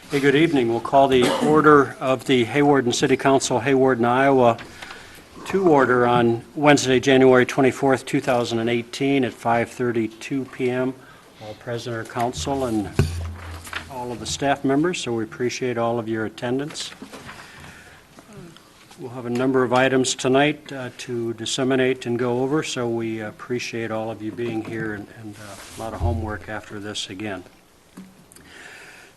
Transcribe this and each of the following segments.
Hey, good evening. We'll call the order of the Hawarden City Council, Hawarden, Iowa, to order on Wednesday, January 24th, 2018 at 5:32 p.m. All present are council and all of the staff members, so we appreciate all of your attendance. We'll have a number of items tonight to disseminate and go over, so we appreciate all of you being here and a lot of homework after this again.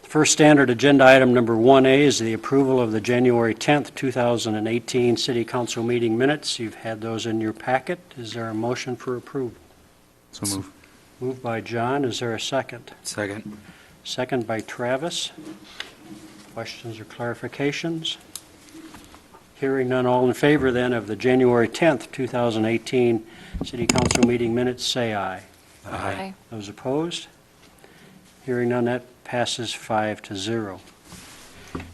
First standard agenda item number 1A is the approval of the January 10th, 2018 City Council meeting minutes. You've had those in your packet. Is there a motion for approval? So move. Moved by John. Is there a second? Second. Second by Travis. Questions or clarifications? Hearing none, all in favor then of the January 10th, 2018 City Council meeting minutes, say aye. Aye. Those opposed? Hearing none, that passes 5-0.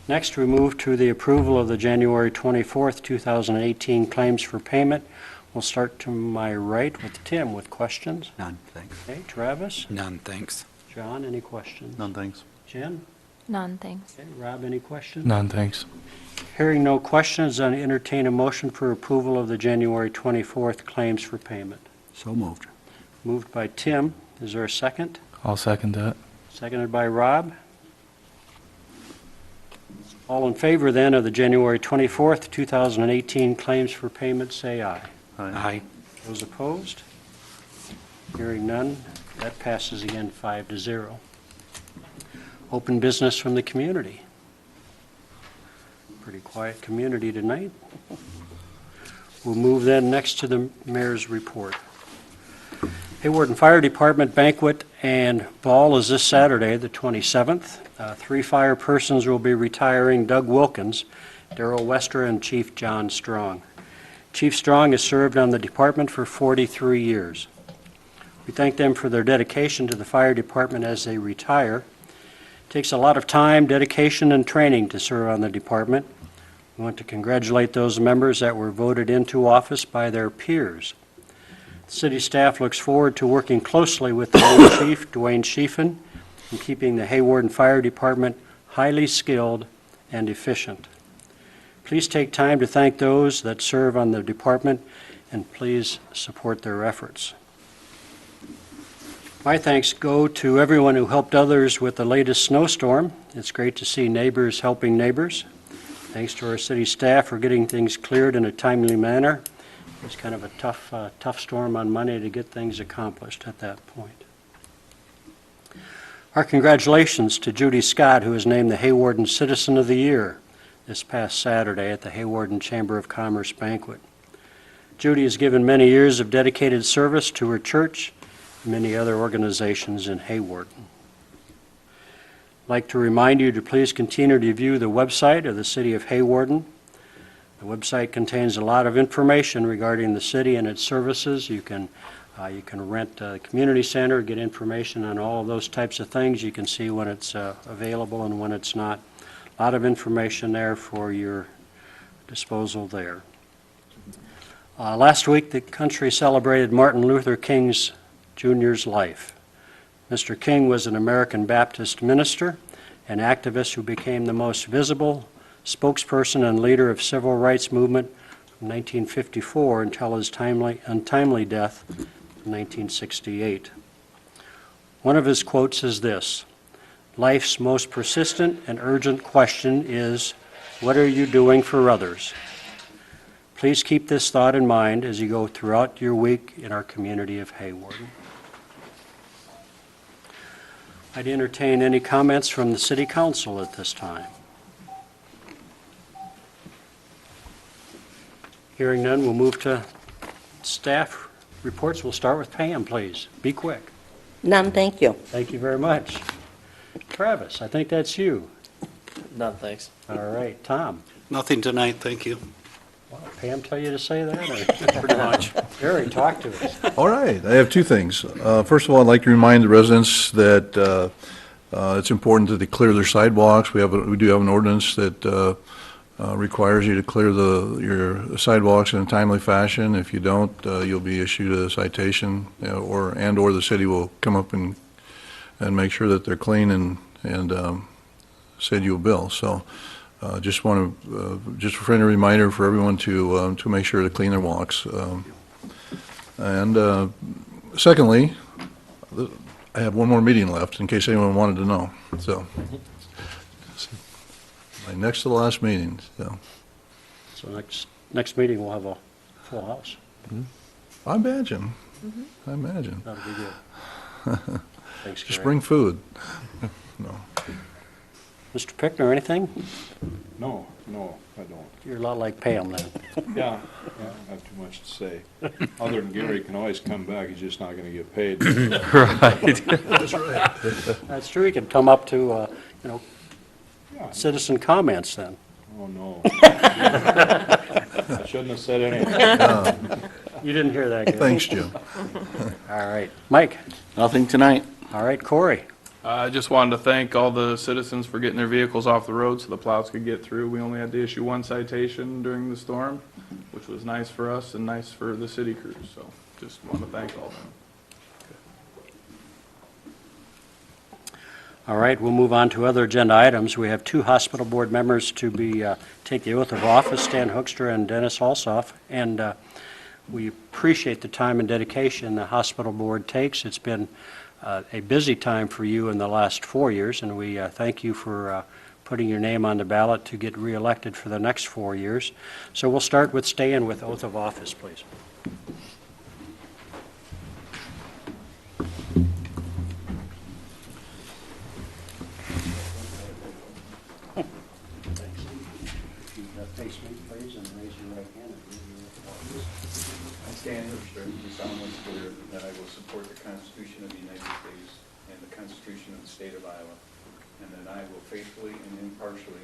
Next, we move to the approval of the January 24th, 2018 claims for payment. We'll start to my right with Tim with questions. None, thanks. Okay, Travis? None, thanks. John, any questions? None, thanks. Jen? None, thanks. Okay, Rob, any questions? None, thanks. Hearing no questions, I entertain a motion for approval of the January 24th claims for payment. So moved. Moved by Tim. Is there a second? I'll second that. Seconded by Rob. All in favor then of the January 24th, 2018 claims for payment, say aye. Aye. Those opposed? Hearing none, that passes again 5-0. Open business from the community. Pretty quiet community tonight. We'll move then next to the mayor's report. Hawarden Fire Department banquet and ball is this Saturday, the 27th. 3 fire persons will be retiring: Doug Wilkins, Darrell Wester, and Chief John Strong. Chief Strong has served on the department for 43 years. We thank them for their dedication to the fire department as they retire. It takes a lot of time, dedication, and training to serve on the department. We want to congratulate those members that were voted into office by their peers. The city staff looks forward to working closely with the new chief, Dwayne Schiefen, in keeping the Hawarden Fire Department highly skilled and efficient. Please take time to thank those that serve on the department, and please support their efforts. My thanks go to everyone who helped others with the latest snowstorm. It's great to see neighbors helping neighbors. Thanks to our city staff for getting things cleared in a timely manner. It was kind of a tough storm on Monday to get things accomplished at that point. Our congratulations to Judy Scott, who was named the Hawarden Citizen of the Year this past Saturday at the Hawarden Chamber of Commerce banquet. Judy has given many years of dedicated service to her church and many other organizations in Hawarden. I'd like to remind you to please continue to view the website of the City of Hawarden. The website contains a lot of information regarding the city and its services. You can rent a community center, get information on all of those types of things. You can see when it's available and when it's not. A lot of information there for your disposal there. Last week, the country celebrated Martin Luther King Jr.'s life. Mr. King was an American Baptist minister and activist who became the most visible spokesperson and leader of civil rights movement from 1954 until his untimely death in 1968. One of his quotes is this: "Life's most persistent and urgent question is, what are you doing for others?" Please keep this thought in mind as you go throughout your week in our community of Hawarden. I'd entertain any comments from the City Council at this time. Hearing none, we'll move to staff reports. We'll start with Pam, please. Be quick. None, thank you. Thank you very much. Travis, I think that's you. None, thanks. All right, Tom. Nothing tonight, thank you. Well, Pam tell you to say that? Or? Pretty much. Jerry, talk to us. All right, I have 2 things. First of all, I'd like to remind the residents that it's important that they clear their sidewalks. We do have an ordinance that requires you to clear your sidewalks in a timely fashion. If you don't, you'll be issued a citation, or the city will come up and make sure that they're clean and send you a bill. So just want to, just a friendly reminder for everyone to make sure to clean their walks. And secondly, I have one more meeting left in case anyone wanted to know. So my next to the last meeting, so. So next meeting, we'll have a full house. I imagine. I imagine. That'll be good. Thanks, Gary. Just bring food. No. Mr. Pickner, anything? No, I don't. You're a lot like Pam then. Yeah, I don't have too much to say. Other than Gary can always come back, he's just not going to get paid. That's right. That's true. You can come up to, Yeah. citizen comments then. Oh, no. I shouldn't have said anything. You didn't hear that, Gary. Thanks, Jim. All right. Mike? Nothing tonight. All right. Corey? I just wanted to thank all the citizens for getting their vehicles off the road so the plows could get through. We only had to issue one citation during the storm, which was nice for us and nice for the city crews. So just want to thank all of them. All right, we'll move on to other agenda items. We have two hospital board members to be take the oath of office, Stan Hoekstra and Dennis Alsoff, and we appreciate the time and dedication the hospital board takes. It's been a busy time for you in the last 4 years, and we thank you for putting your name on the ballot to get reelected for the next 4 years. So we'll start with Stan with oath of office, please. Face me, please, and raise your right hand and read your oath of office. I stand here do solemnly swear that I will support the Constitution of the United States and the Constitution of the State of Iowa, and that I will faithfully and impartially,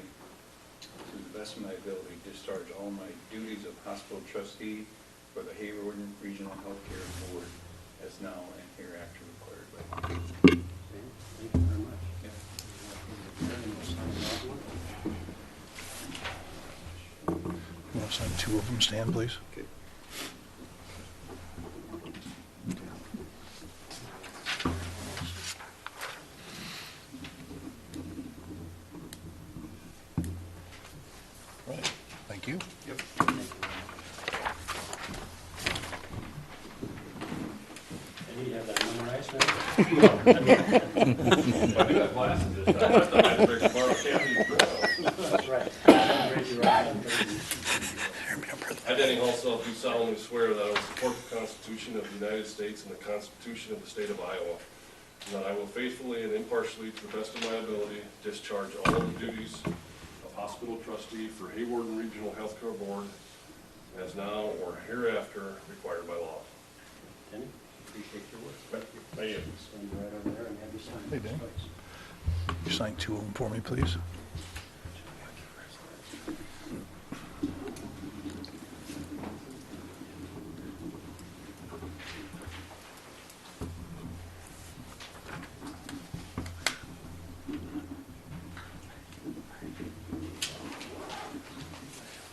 to the best of my ability, discharge all my duties of hospital trustee for the Hawarden Regional Healthcare Board as now and hereafter required by law. Okay, thank you very much. You want to sign two of them, Stan, please? Okay. Right. Thank you. Yep. I need to have that memorized now. I do have glasses this time. I thought I had to borrow Kathy's glasses. That's right. Raise your right hand, please. I, Denny Halsall, do solemnly swear that I will support the Constitution of the United States and the Constitution of the State of Iowa, and that I will faithfully and impartially, to the best of my ability, discharge all of the duties of hospital trustee for Hawarden Regional Healthcare Board as now or hereafter required by law. Denny, appreciate your work. Thank you. Stand right over there and have you sign Hey, this, Dan. please. You sign two of them for me, please?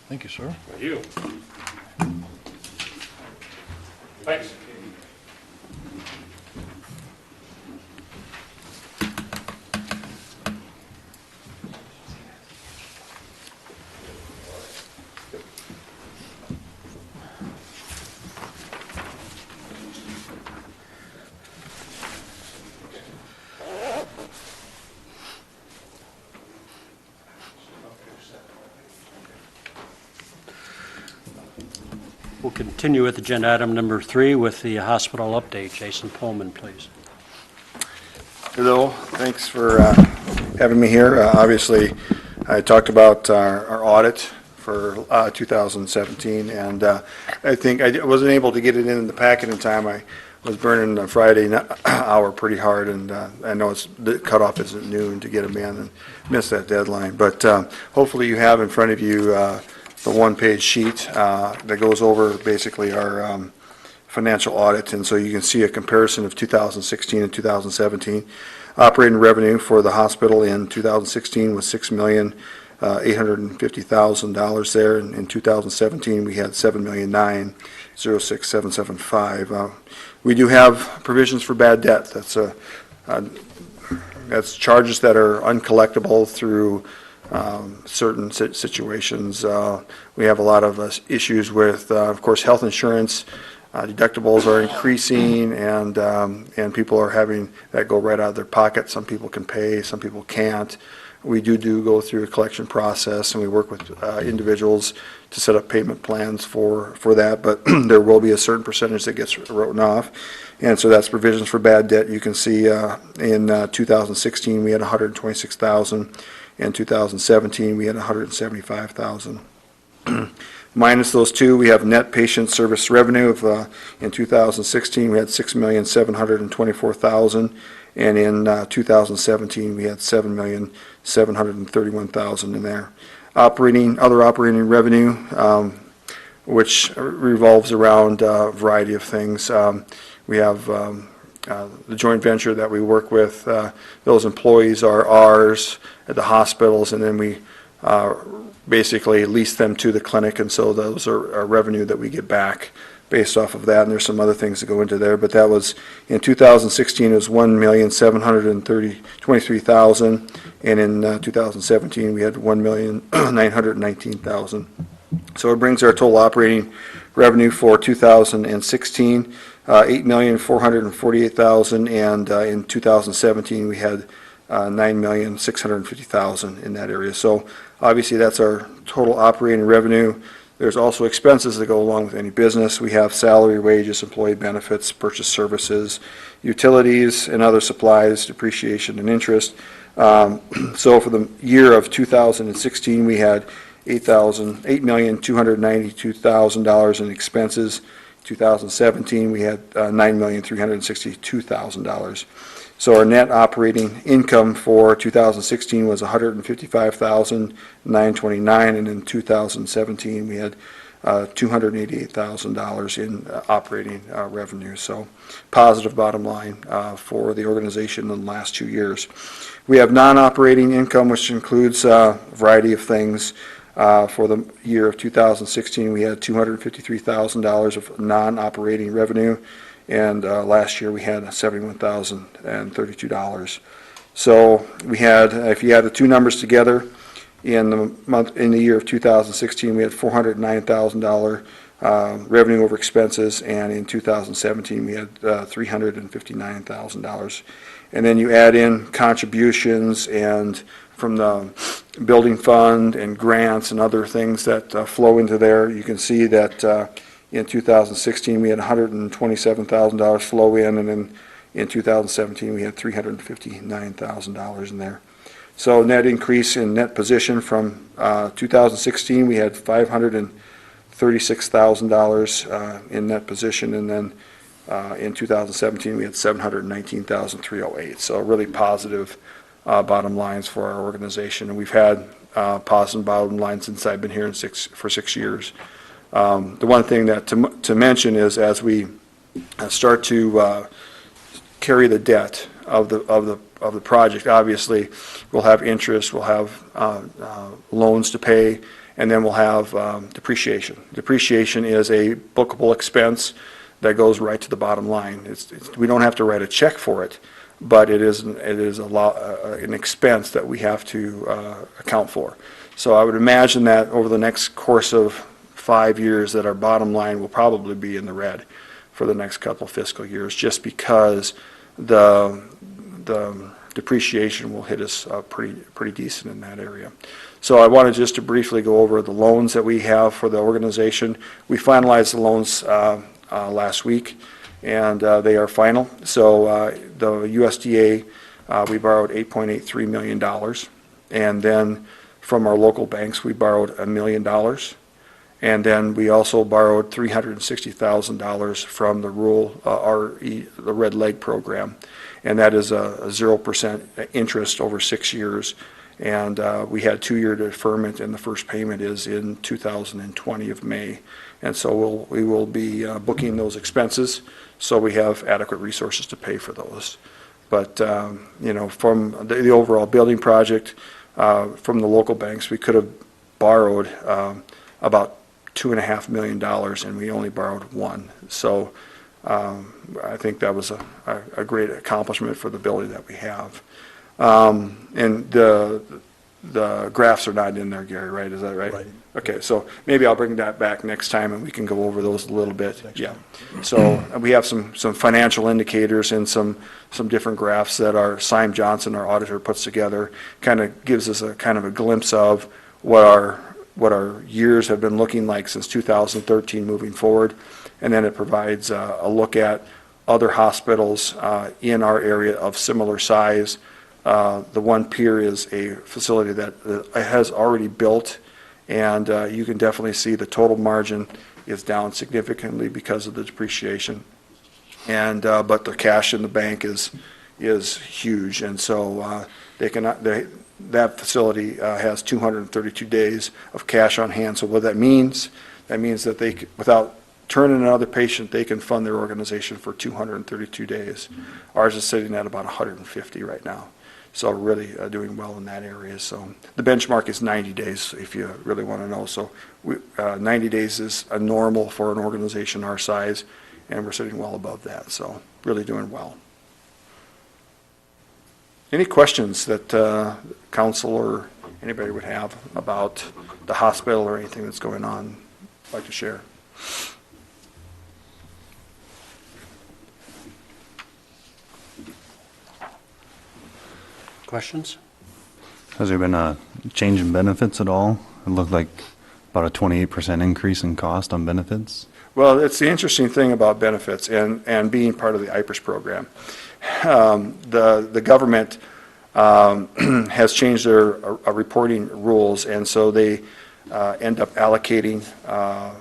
Thank you, sir. Thank you. Thanks. We'll continue with agenda item number 3 with the hospital update. Jason Pullman, please. Hello, thanks for having me here. Obviously, I talked about our audit for 2017, and I think I wasn't able to get it in the packet in time. I was burning the Friday hour pretty hard, and I know the cutoff isn't noon to get them in and missed that deadline. But hopefully you have in front of you the one-page sheet that goes over basically our financial audit, and so you can see a comparison of 2016 and 2017. Operating revenue for the hospital in 2016 was $6,850,000 there. In 2017, we had $7,906,775. We do have provisions for bad debt. That's That's charges that are uncollectible through certain situations. We have a lot of issues with, of course, health insurance. Deductibles are increasing, and people are having that go right out of their pocket. Some people can pay, some people can't. We do go through a collection process, and we work with individuals to set up payment plans for that, but there will be a certain percentage that gets written off. And so that's provisions for bad debt. You can see in 2016, we had $126,000. In 2017, we had $175,000. Minus those two, we have net patient service revenue of, in 2016, we had $6,724,000, and in 2017, we had $7,731,000 in there. Other operating revenue, which revolves around a variety of things. We have the joint venture that we work with. Those employees are ours at the hospitals, and then we basically lease them to the clinic, and so those are revenue that we get back based off of that, and there's some other things that go into there, but that was, in 2016, it was $1,723,000, and in 2017, we had $1,919,000. So it brings our total operating revenue for 2016, $8,448,000, and in 2017, we had $9,650,000 in that area. So obviously, that's our total operating revenue. There's also expenses that go along with any business. We have salary, wages, employee benefits, purchase services, utilities, and other supplies, depreciation, and interest. So for the year of 2016, we had $8,292,000 in expenses. 2017, we had $9,362,000. So our net operating income for 2016 was $155,929, and in 2017 we had $288,000 in operating revenue. So positive bottom line for the organization in the last 2 years. We have non-operating income, which includes a variety of things. For the year of 2016, we had $253,000 of non-operating revenue. And last year we had $71,032. So we had, if you add the two numbers together, in the year of 2016 we had $409,000 revenue over expenses, and in 2017 we had $359,000. And then you add in contributions and from the building fund and grants and other things that flow into there. You can see that in 2016, we had $127,000 flow in, and then in 2017, we had $359,000 in there. So net increase in net position from 2016, we had $536,000 in net position, and then in 2017, we had $719,308. So really positive bottom lines for our organization, and we've had positive bottom lines since I've been here for 6 years. The one thing that to mention is, as we start to carry the debt of the project, obviously we'll have interest, we'll have loans to pay, and then we'll have depreciation. Depreciation is a bookable expense that goes right to the bottom line. We don't have to write a check for it, but it is an expense that we have to account for. So I would imagine that over the next course of 5 years that our bottom line will probably be in the red for the next couple of fiscal years, just because the depreciation will hit us pretty decent in that area. So I wanted just to briefly go over the loans that we have for the organization. We finalized the loans last week, and they are final. So the USDA, we borrowed $8.83 million, and then from our local banks we borrowed $1 million. And then we also borrowed $360,000 from the rural the Red Leg program, and that is a 0% interest over 6 years. And we had 2-year deferment, and the first payment is in 2020 of May. And so we will be booking those expenses, so we have adequate resources to pay for those. But you know, from the overall building project, from the local banks, we could have borrowed about $2.5 million, and we only borrowed $1 million. So I think that was a great accomplishment for the building that we have. And the graphs are not in there, Gary, right? Is that right? Right. Okay, so maybe I'll bring that back next time and we can go over those a little bit. Yeah. So we have some financial indicators and some different graphs that our Syme Johnson, our auditor, puts together. Kind of gives us a kind of a glimpse of what our years have been looking like since 2013 moving forward. And then it provides a look at other hospitals in our area of similar size. The one pier is a facility that has already built, and you can definitely see the total margin is down significantly because of the depreciation. And but the cash in the bank is huge, and so that facility has 232 days of cash on hand. So what that means that without turning another patient, they can fund their organization for 232 days. Ours is sitting at about 150 right now. So really doing well in that area. So the benchmark is 90 days if you really want to know. So 90 days is a normal for an organization our size, and we're sitting well above that. So really doing well. Any questions that council or anybody would have about the hospital or anything that's going on, I'd like to share? Questions? Has there been a change in benefits at all? It looked like about a 28% increase in cost on benefits. Well, it's the interesting thing about benefits and being part of the IPERS program. The government has changed their reporting rules, and so they end up allocating a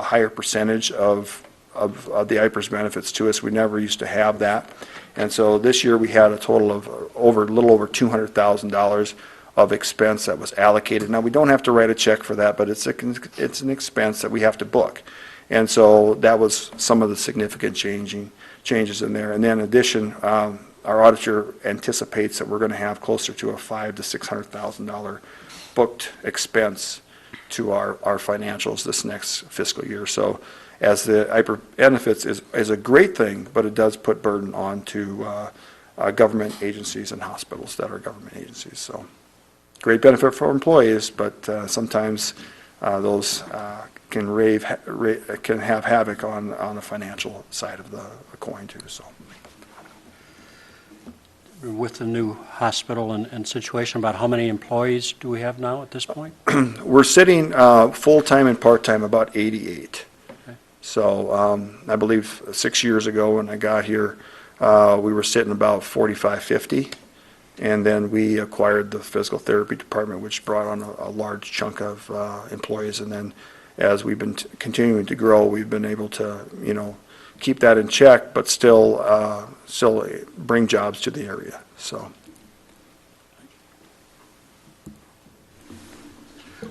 higher percentage of the IPERS benefits to us. We never used to have that. And so this year we had a total of a little over $200,000 of expense that was allocated. Now, we don't have to write a check for that, but it's an expense that we have to book. And so that was some of the significant changes in there. And then in addition, our auditor anticipates that we're going to have closer to a $500,000 to $600,000 booked expense to our financials this next fiscal year. So as the IPER benefits is a great thing, but it does put burden on to government agencies and hospitals that are government agencies. So great benefit for employees, but sometimes those can have havoc on the financial side of the coin too. So With the new hospital and situation, about how many employees do we have now at this point? we're sitting full-time and part-time about 88. So I believe 6 years ago when I got here, we were sitting about 45, 50. And then we acquired the physical therapy department, which brought on a large chunk of employees. And then as we've been continuing to grow, we've been able to, keep that in check, but still bring jobs to the area. So.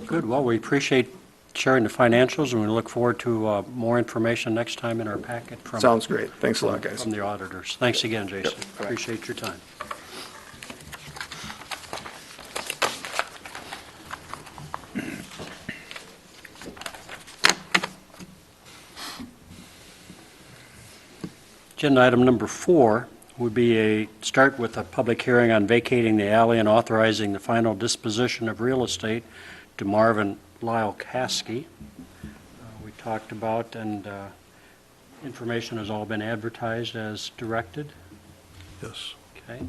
Good. Well, we appreciate sharing the financials, and we look forward to more information next time in our packet from Sounds great. Thanks a lot, guys. from the auditors. Thanks again, Jason. Yep. Bye. Appreciate your time. Agenda item number 4 would be start with a public hearing on vacating the alley and authorizing the final disposition of real estate to Marvin Lyle Caskey. We talked about, and information has all been advertised as directed. Yes. Okay.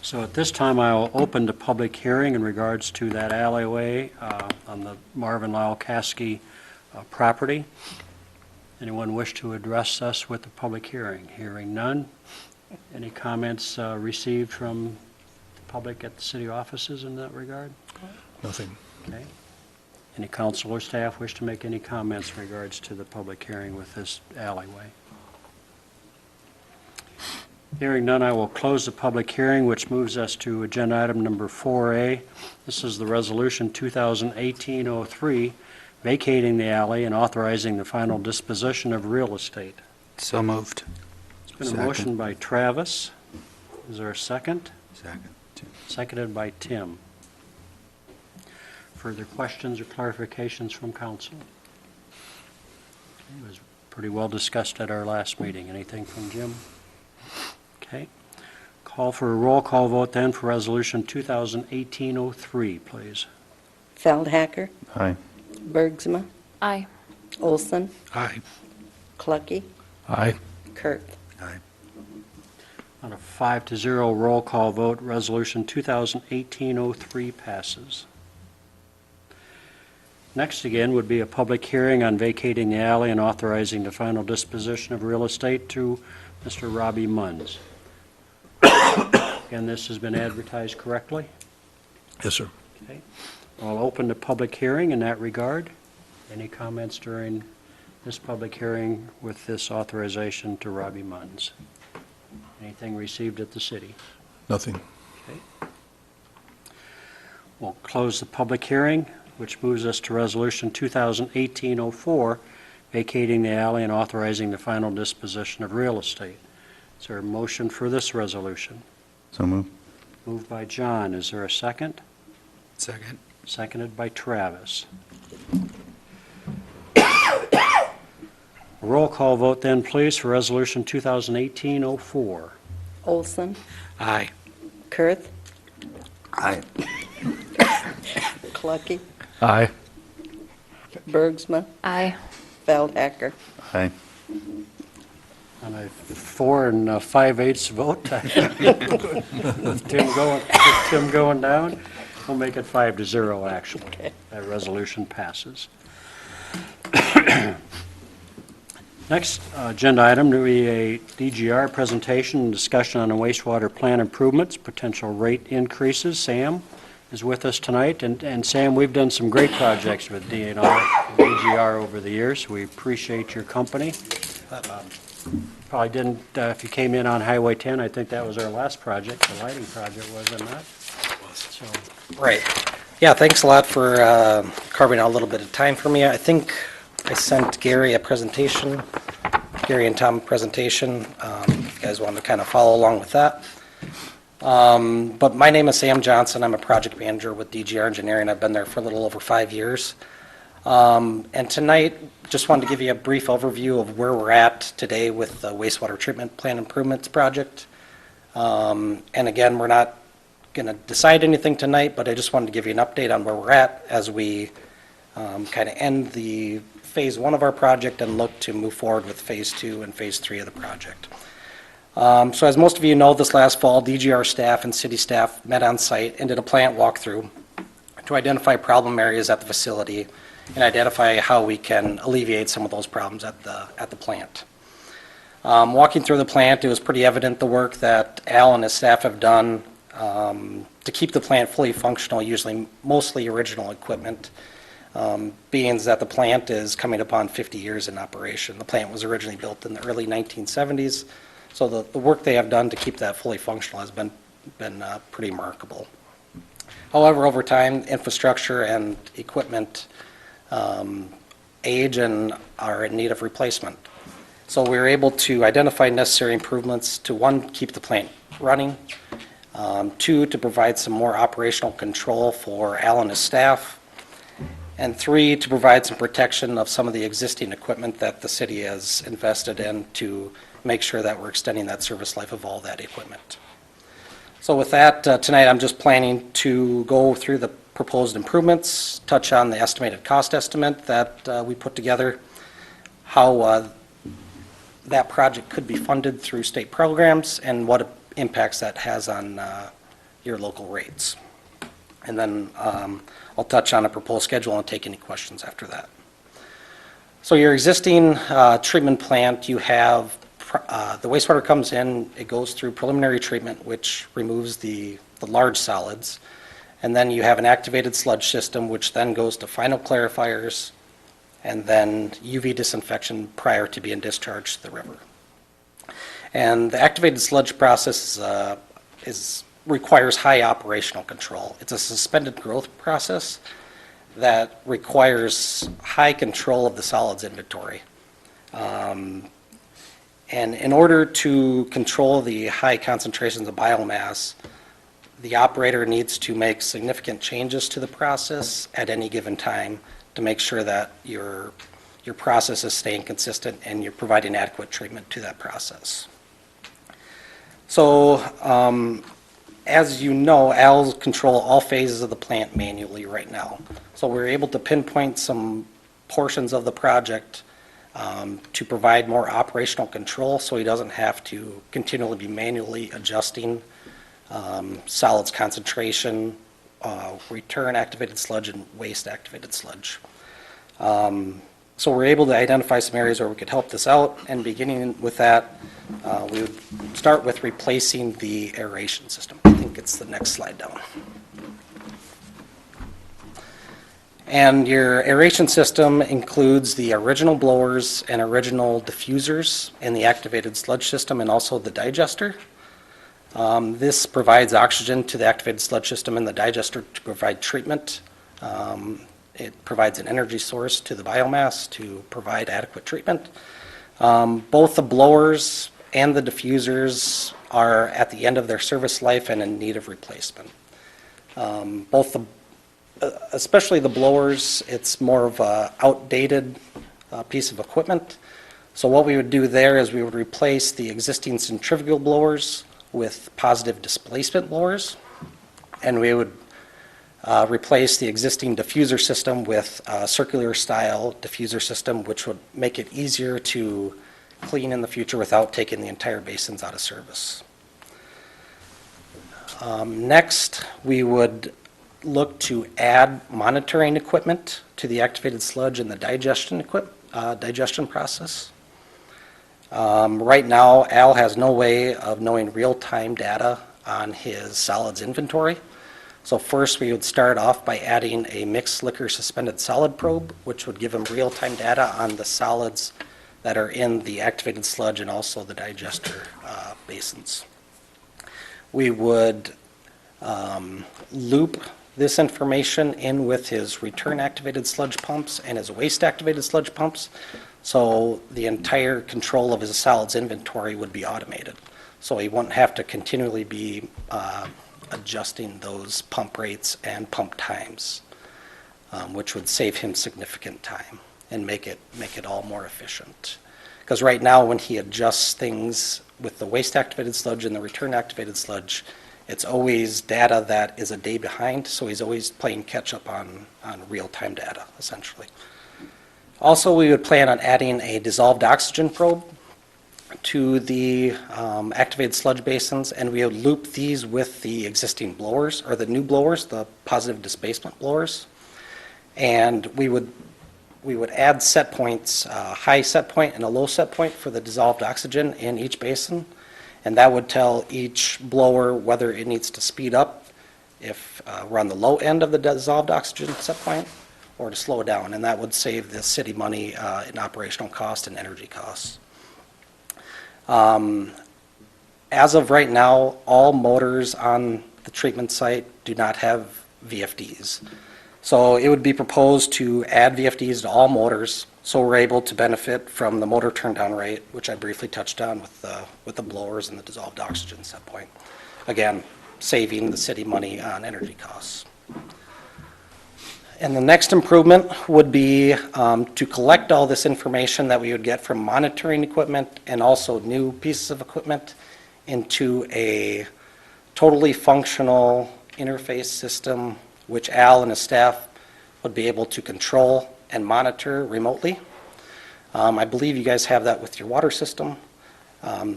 So at this time, I'll open the public hearing in regards to that alleyway on the Marvin Lyle Caskey property. Anyone wish to address us with the public hearing? Hearing none. Any comments received from the public at the city offices in that regard? Nothing. Okay. Any council or staff wish to make any comments in regards to the public hearing with this alleyway? Hearing none, I will close the public hearing, which moves us to agenda item number 4A. This is the resolution 2018-03, vacating the alley and authorizing the final disposition of real estate. So moved. It's been a Second. motion by Travis. Is there a second? Second. Seconded by Tim. Further questions or clarifications from council? It was pretty well discussed at our last meeting. Anything from Jim? Okay. Call for a roll call vote then for Resolution 2018-03, please. Feldhacker, Aye. Bergsma, Aye. Olson, Aye. Clucky, Aye. Kurth. On a 5-0 roll call vote, Resolution 2018-03 passes. Next again would be a public hearing on vacating the alley and authorizing the final disposition of real estate to Mr. Robbie Munns. And this has been advertised correctly? Yes, sir. Okay. I'll open the public hearing in that regard. Any comments during this public hearing with this authorization to Robbie Munns? Anything received at the city? Nothing. Okay. We'll close the public hearing, which moves us to Resolution 2018-04, vacating the alley and authorizing the final disposition of real estate. Is there a motion for this resolution? So moved. Moved by John. Is there a second? Second. Seconded by Travis. Roll call vote then, please, for Resolution 2018-04. Olson, Aye. Kurth, Aye. Clucky, Aye. Bergsma, Aye. Feldhacker. Aye. On a 4 and 5/8 vote, with Tim going down, we'll make it 5-0, actually. Okay. That resolution passes. Next agenda item will be a DGR presentation and discussion on the wastewater plant improvements, potential rate increases. Sam is with us tonight, and Sam, we've done some great projects with DGR over the years. We appreciate your company. Probably didn't, if you came in on Highway 10, I think that was our last project, the lighting project, was it not? So, Right. Yeah, thanks a lot for carving out a little bit of time for me. I think I sent Gary a presentation, Gary and Tom a presentation. If you guys want to kind of follow along with that. But my name is Sam Johnson. I'm a project manager with DGR Engineering. I've been there for a little over 5 years. And tonight, just wanted to give you a brief overview of where we're at today with the wastewater treatment plant improvements project. And again, we're not going to decide anything tonight, but I just wanted to give you an update on where we're at as we kind of end the phase 1 of our project and look to move forward with phase 2 and phase 3 of the project. So as most of you know, this last fall, DGR staff and city staff met on site and did a plant walkthrough to identify problem areas at the facility and identify how we can alleviate some of those problems at the plant. Walking through the plant, it was pretty evident the work that Al and his staff have done to keep the plant fully functional, using mostly original equipment, being that the plant is coming upon 50 years in operation. The plant was originally built in the early 1970s, so the work they have done to keep that fully functional has been pretty remarkable. However, over time, infrastructure and equipment age and are in need of replacement. So we were able to identify necessary improvements to, 1, keep the plant running, 2, to provide some more operational control for Al and his staff, and 3, to provide some protection of some of the existing equipment that the city has invested in to make sure that we're extending that service life of all that equipment. So with that, tonight I'm just planning to go through the proposed improvements, touch on the estimated cost estimate that we put together, how that project could be funded through state programs, and what impacts that has on your local rates. And then I'll touch on a proposed schedule and take any questions after that. So your existing treatment plant, you have the wastewater comes in, it goes through preliminary treatment, which removes the large solids. And then you have an activated sludge system, which then goes to final clarifiers, and then UV disinfection prior to being discharged to the river. And the activated sludge process requires high operational control. It's a suspended growth process that requires high control of the solids inventory. And in order to control the high concentrations of biomass, the operator needs to make significant changes to the process at any given time to make sure that your process is staying consistent and you're providing adequate treatment to that process. So, as you know, Al's control all phases of the plant manually right now. So we're able to pinpoint some portions of the project to provide more operational control, so he doesn't have to continually be manually adjusting solids concentration, return activated sludge, and waste activated sludge. So we're able to identify some areas where we could help this out, and beginning with that, we would start with replacing the aeration system. I think it's the next slide down. And your aeration system includes the original blowers and original diffusers in the activated sludge system, and also the digester. This provides oxygen to the activated sludge system and the digester to provide treatment. It provides an energy source to the biomass to provide adequate treatment. Both the blowers and the diffusers are at the end of their service life and in need of replacement. Especially the blowers, it's more of an outdated piece of equipment. So what we would do there is we would replace the existing centrifugal blowers with positive displacement blowers, and we would replace the existing diffuser system with a circular style diffuser system, which would make it easier to clean in the future without taking the entire basins out of service. Next, we would look to add monitoring equipment to the activated sludge and the digestion process. Right now, Al has no way of knowing real-time data on his solids inventory. So first, we would start off by adding a mixed liquor suspended solid probe, which would give him real-time data on the solids that are in the activated sludge and also the digester basins. We would loop this information in with his return activated sludge pumps and his waste activated sludge pumps, so the entire control of his solids inventory would be automated. So he wouldn't have to continually be adjusting those pump rates and pump times, which would save him significant time and make it all more efficient. Because right now, when he adjusts things with the waste activated sludge and the return activated sludge, it's always data that is a day behind, so he's always playing catch up on real-time data, essentially. Also, we would plan on adding a dissolved oxygen probe to the activated sludge basins, and we would loop these with the existing blowers, or the new blowers, the positive displacement blowers. And we would add set points, a high set point and a low set point for the dissolved oxygen in each basin. And that would tell each blower whether it needs to speed up if we're on the low end of the dissolved oxygen set point, or to slow down. And that would save the city money in operational cost and energy costs. As of right now, all motors on the treatment site do not have VFDs. So it would be proposed to add VFDs to all motors, so we're able to benefit from the motor turn-down rate, which I briefly touched on with the blowers and the dissolved oxygen set point. Again, saving the city money on energy costs. And the next improvement would be to collect all this information that we would get from monitoring equipment and also new pieces of equipment into a totally functional interface system, which Al and his staff would be able to control and monitor remotely. I believe you guys have that with your water system.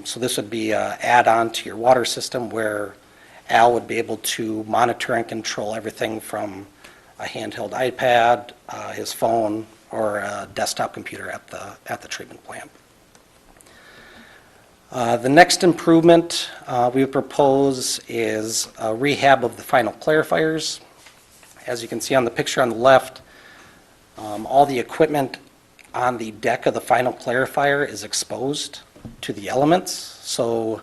So this would be an add-on to your water system where Al would be able to monitor and control everything from a handheld iPad, his phone, or a desktop computer at the treatment plant. The next improvement we would propose is a rehab of the final clarifiers. As you can see on the picture on the left, all the equipment on the deck of the final clarifier is exposed to the elements. So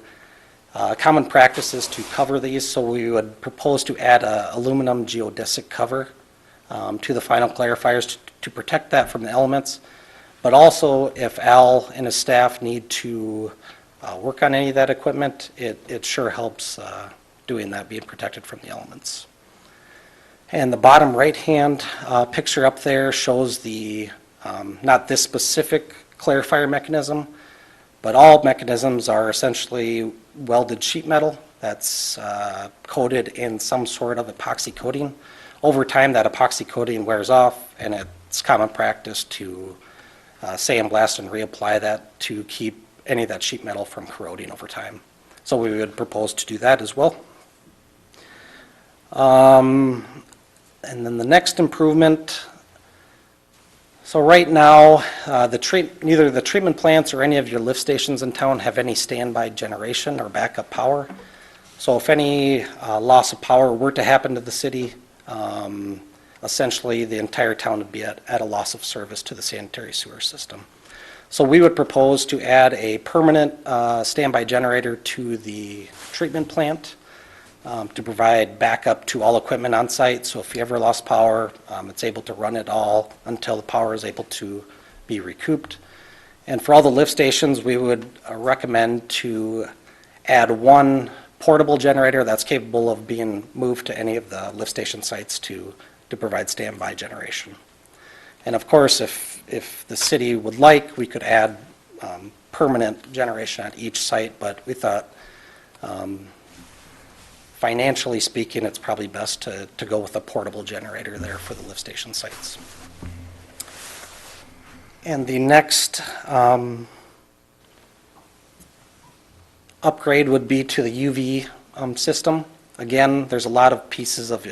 common practice is to cover these, so we would propose to add an aluminum geodesic cover to the final clarifiers to protect that from the elements. But also, if Al and his staff need to work on any of that equipment, it sure helps doing that, being protected from the elements. And the bottom right-hand picture up there shows the, not this specific clarifier mechanism, but all mechanisms are essentially welded sheet metal that's coated in some sort of epoxy coating. Over time, that epoxy coating wears off, and it's common practice to sandblast and reapply that to keep any of that sheet metal from corroding over time. So we would propose to do that as well. And then the next improvement, so right now, neither the treatment plants or any of your lift stations in town have any standby generation or backup power. So if any loss of power were to happen to the city, essentially the entire town would be at a loss of service to the sanitary sewer system. So we would propose to add a permanent standby generator to the treatment plant to provide backup to all equipment on site. So if you ever lost power, it's able to run it all until the power is able to be recouped. And for all the lift stations, we would recommend to add one portable generator that's capable of being moved to any of the lift station sites to provide standby generation. And of course, if the city would like, we could add permanent generation at each site, but we thought financially speaking, it's probably best to go with a portable generator there for the lift station sites. And the next upgrade would be to the UV system. Again, there's a lot of pieces of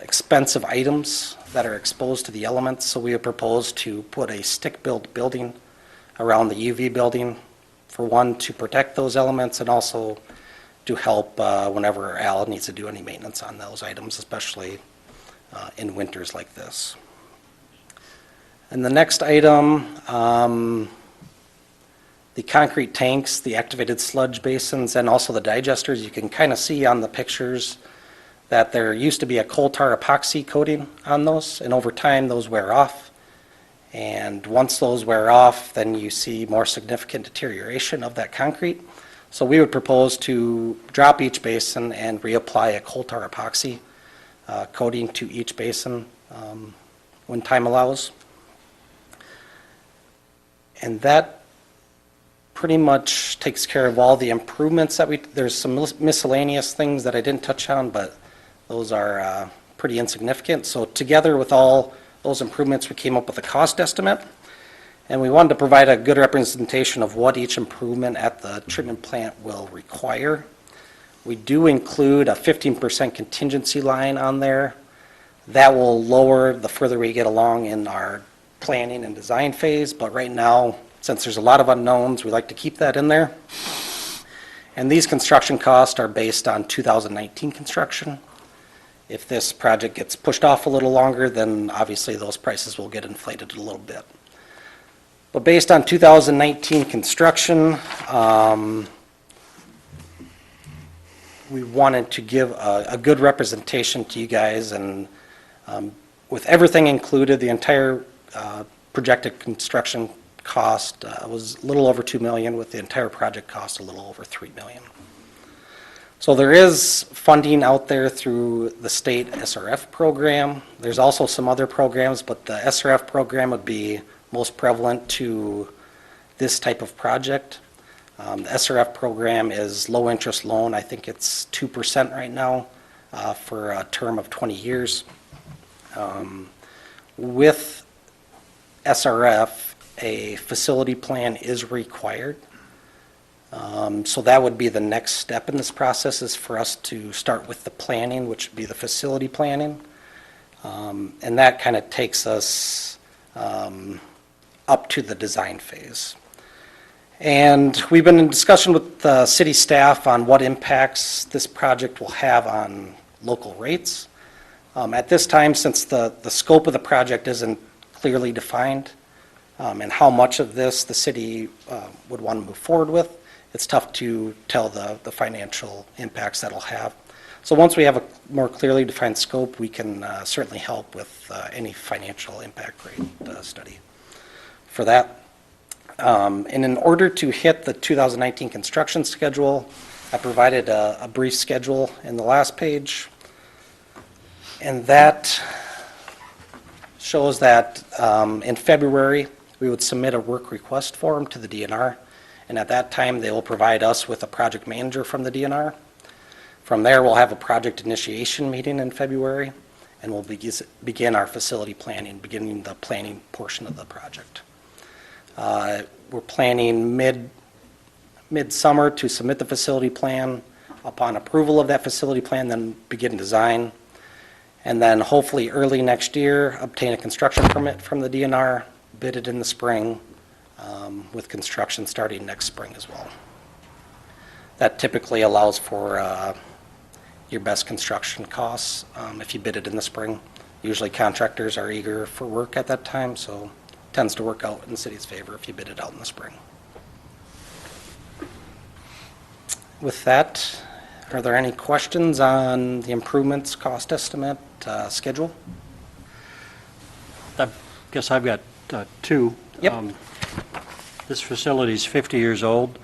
expensive items that are exposed to the elements, so we have proposed to put a stick-built building around the UV building, for one, to protect those elements, and also to help whenever Al needs to do any maintenance on those items, especially in winters like this. And the next item, the concrete tanks, the activated sludge basins, and also the digesters. You can kind of see on the pictures that there used to be a coal tar epoxy coating on those, and over time those wear off. And once those wear off, then you see more significant deterioration of that concrete. So we would propose to drop each basin and reapply a coal tar epoxy coating to each basin when time allows. And that pretty much takes care of all the improvements that there's some miscellaneous things that I didn't touch on, but those are pretty insignificant. So together with all those improvements, we came up with a cost estimate. And we wanted to provide a good representation of what each improvement at the treatment plant will require. We do include a 15% contingency line on there. That will lower the further we get along in our planning and design phase, but right now, since there's a lot of unknowns, we like to keep that in there. And these construction costs are based on 2019 construction. If this project gets pushed off a little longer, then obviously those prices will get inflated a little bit. But based on 2019 construction, we wanted to give a good representation to you guys, and with everything included, the entire projected construction cost was a little over $2 million, with the entire project cost a little over $3 million. So there is funding out there through the state SRF program. There's also some other programs, but the SRF program would be most prevalent to this type of project. The SRF program is low interest loan. I think it's 2% right now for a term of 20 years. With SRF, a facility plan is required. So that would be the next step in this process, is for us to start with the planning, which would be the facility planning. And that kind of takes us up to the design phase. And we've been in discussion with the city staff on what impacts this project will have on local rates. At this time, since the scope of the project isn't clearly defined, and how much of this the city would want to move forward with, it's tough to tell the financial impacts that'll have. So once we have a more clearly defined scope, we can certainly help with any financial impact rate study for that. And in order to hit the 2019 construction schedule, I provided a brief schedule in the last page. And that shows that in February, we would submit a work request form to the DNR. And at that time, they will provide us with a project manager from the DNR. From there, we'll have a project initiation meeting in February, and we'll begin our facility planning, beginning the planning portion of the project. We're planning midsummer to submit the facility plan. Upon approval of that facility plan, then begin design. And then hopefully early next year, obtain a construction permit from the DNR, bid it in the spring, with construction starting next spring as well. That typically allows for your best construction costs if you bid it in the spring. Usually contractors are eager for work at that time, so it tends to work out in the city's favor if you bid it out in the spring. With that, are there any questions on the improvements, cost estimate, schedule? I guess I've got two. Yep. This facility's 50 years old.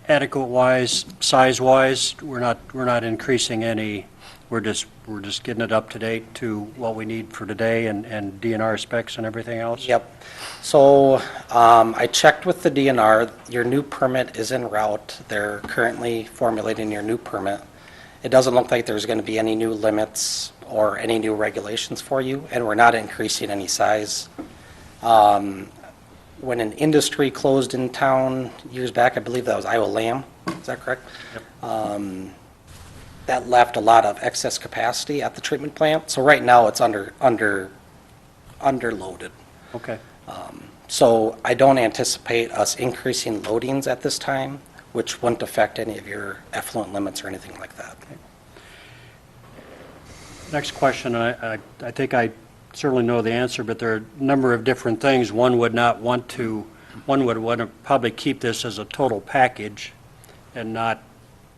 Adequate-wise, size-wise, we're not increasing any. We're just getting it up to date to what we need for today and DNR specs and everything else? Yep. So I checked with the DNR. Your new permit is en route. They're currently formulating your new permit. It doesn't look like there's going to be any new limits or any new regulations for you, and we're not increasing any size. When an industry closed in town years back, I believe that was Iowa Lamb, is that correct? Yep. That left a lot of excess capacity at the treatment plant. So right now, it's underloaded. Okay. So I don't anticipate us increasing loadings at this time, which wouldn't affect any of your effluent limits or anything like that. Next question, I think I certainly know the answer, but there are a number of different things. One would want to probably keep this as a total package and not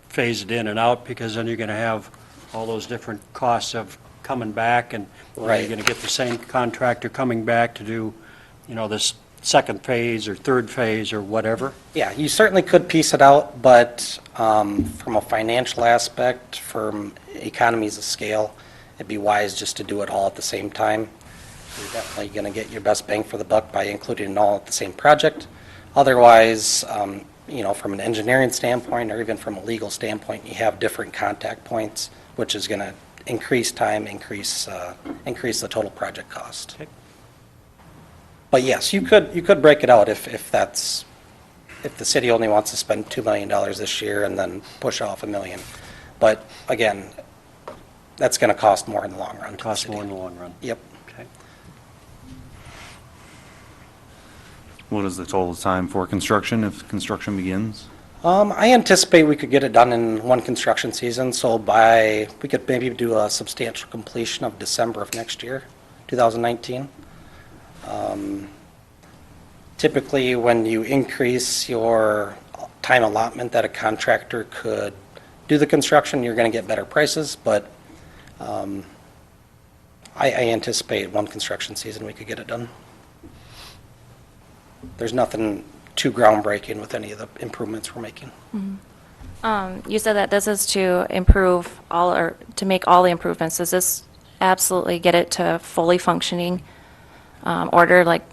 phase it in and out, because then you're going to have all those different costs of coming back, and Right. you're going to get the same contractor coming back to do, this second phase or third phase or whatever. Yeah, you certainly could piece it out, but from a financial aspect, from economies of scale, it'd be wise just to do it all at the same time. You're definitely going to get your best bang for the buck by including it all at the same project. Otherwise, from an engineering standpoint or even from a legal standpoint, you have different contact points, which is going to increase time, increase the total project cost. Okay. But yes, you could break it out if the city only wants to spend $2 million this year and then push off $1 million. But again, that's going to cost more in the long run. to the Cost city. more in the long run. Yep. Okay. What is the total time for construction if construction begins? I anticipate we could get it done in one construction season, so we could maybe do a substantial completion of December of next year, 2019. Typically, when you increase your time allotment that a contractor could do the construction, you're going to get better prices, but I anticipate one construction season we could get it done. There's nothing too groundbreaking with any of the improvements we're making. You said that this is to improve to make all the improvements. Does this absolutely get it to fully functioning order, like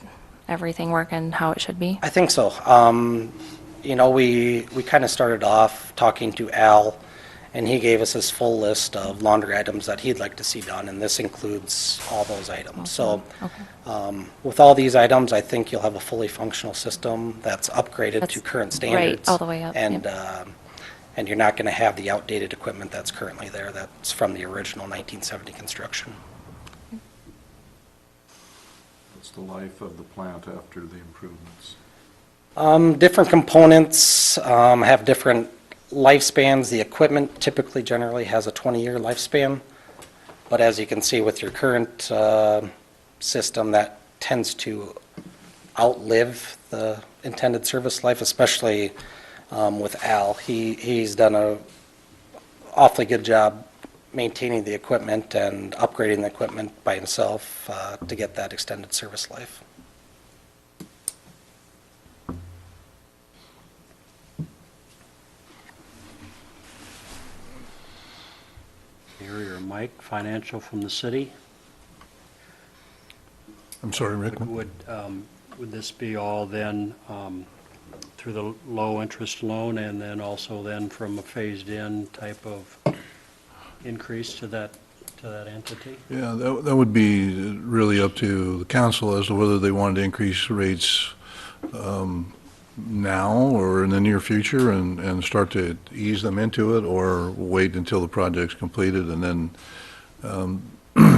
everything working how it should be? I think so. We kind of started off talking to Al, and he gave us his full list of laundry items that he'd like to see done, and this includes all those items. So with all these items, I think you'll have a fully functional system that's upgraded to current standards. Right, all the way up. And you're not going to have the outdated equipment that's currently there that's from the original 1970 construction. What's the life of the plant after the improvements? Different components have different lifespans. The equipment typically generally has a 20-year lifespan, but as you can see with your current system, that tends to outlive the intended service life, especially with Al. He's done a awfully good job maintaining the equipment and upgrading the equipment by himself to get that extended service life. Gary or Mike, financial from the city? I'm sorry, Rick. Would would this be all then through the low-interest loan and then also then from a phased-in type of increase to that entity? Yeah, that would be really up to the council as to whether they wanted to increase rates now or in the near future and start to ease them into it, or wait until the project's completed and then,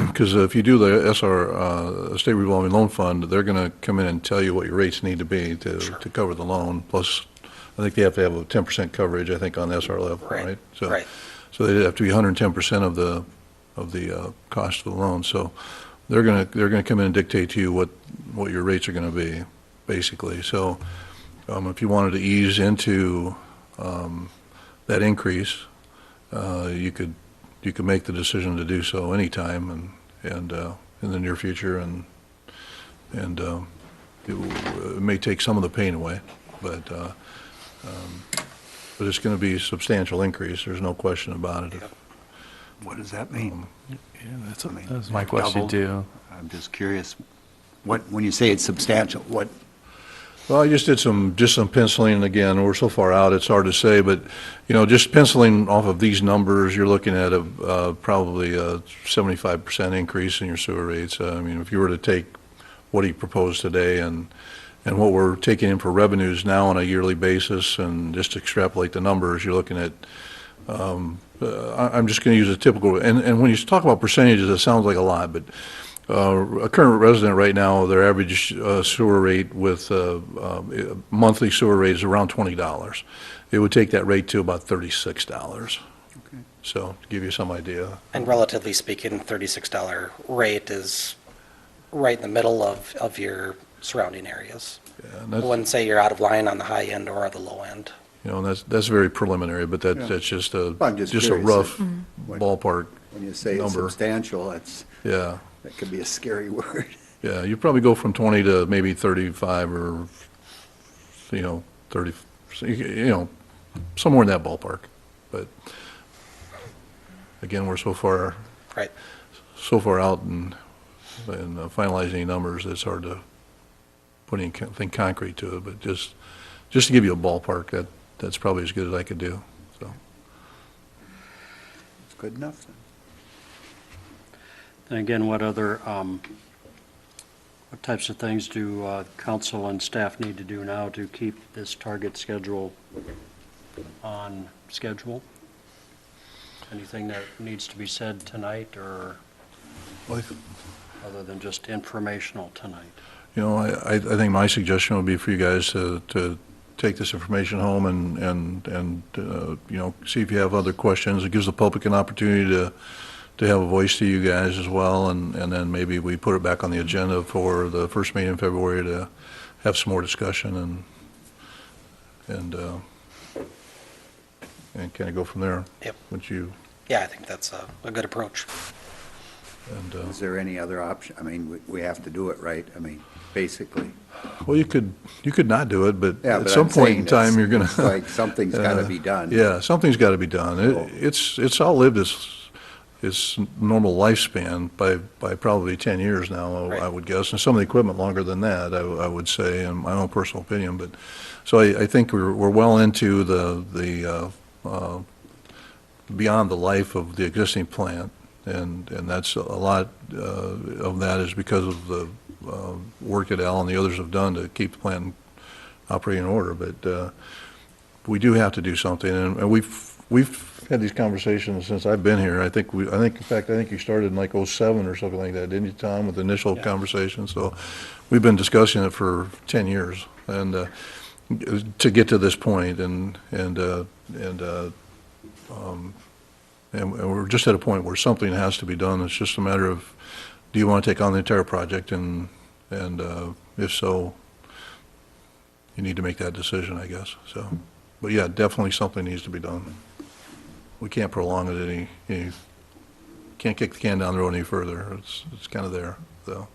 because if you do the State Revolving Loan Fund, they're going to come in and tell you what your rates need to be to cover the loan. Plus, I think they have to have a 10% coverage, I think, on the SR level, right? Right. So they'd have to be 110% of the cost of the loan. So they're going to come in and dictate to you what your rates are going to be, basically. So if you wanted to ease into that increase, you could make the decision to do so anytime and in the near future, and it may take some of the pain away, but it's going to be a substantial increase. There's no question about it. What does that mean? That's my question too. I'm just curious, when you say it's substantial, what? Well, I just did some penciling, and again, we're so far out, it's hard to say, but, just penciling off of these numbers, you're looking at probably a 75% increase in your sewer rates. I mean, if you were to take what he proposed today and what we're taking in for revenues now on a yearly basis and just extrapolate the numbers, you're looking at, I'm just going to use a typical, and when you talk about percentages, it sounds like a lot, but a current resident right now, their average sewer rate with monthly sewer rate is around $20. It would take that rate to about $36. Okay. So, to give you some idea. And relatively speaking, $36 rate is right in the middle of your surrounding areas. Yeah, and I wouldn't say you're out of line on the high end or the low end. and that's very preliminary, but that's just I'm just a curious rough what- ballpark. When you say it's Number. substantial, Yeah. that could be a scary word. Yeah, you probably go from 20 to maybe 35 or, 30, somewhere in that ballpark. But again, we're so far Right. out and finalizing any numbers, it's hard to put anything concrete to it. But just to give you a ballpark, that's probably as good as I could do. So. It's good enough then. And again, what other, what types of things do council and staff need to do now to keep this target schedule on schedule? Anything that needs to be said tonight, or other than just informational tonight? I think my suggestion would be for you guys to take this information home and see if you have other questions. It gives the public an opportunity to have a voice to you guys as well, and then maybe we put it back on the agenda for the first meeting in February to have some more discussion and kind of go from there. Yep. Yeah, I think that's a good approach. Is there any other option? I mean, we have to do it, right? I mean, basically. Well, you could not do it, but Yeah, at but some I'm point saying in time, it's- you're going it's to. like something's gotta be done. Yeah, something's got to be done. So- It's outlived its normal lifespan by probably 10 years now, Right. I would guess, and some of the equipment longer than that, I would say, in my own personal opinion. But so I think we're well into the beyond the life of the existing plant, and that's a lot of that is because of the work that Al and the others have done to keep the plant operating in order. But we do have to do something, and we've had these conversations since I've been here. In fact, you started in like '07 or something like that, didn't you, Tom, with the initial conversation? So we've been discussing it for 10 years, and to get to this point, and we're just at a point where something has to be done. It's just a matter of, do you want to take on the entire project, and if so, you need to make that decision, I guess. So, but yeah, definitely something needs to be done. We can't prolong it can't kick the can down the road any further. It's kind of there, so.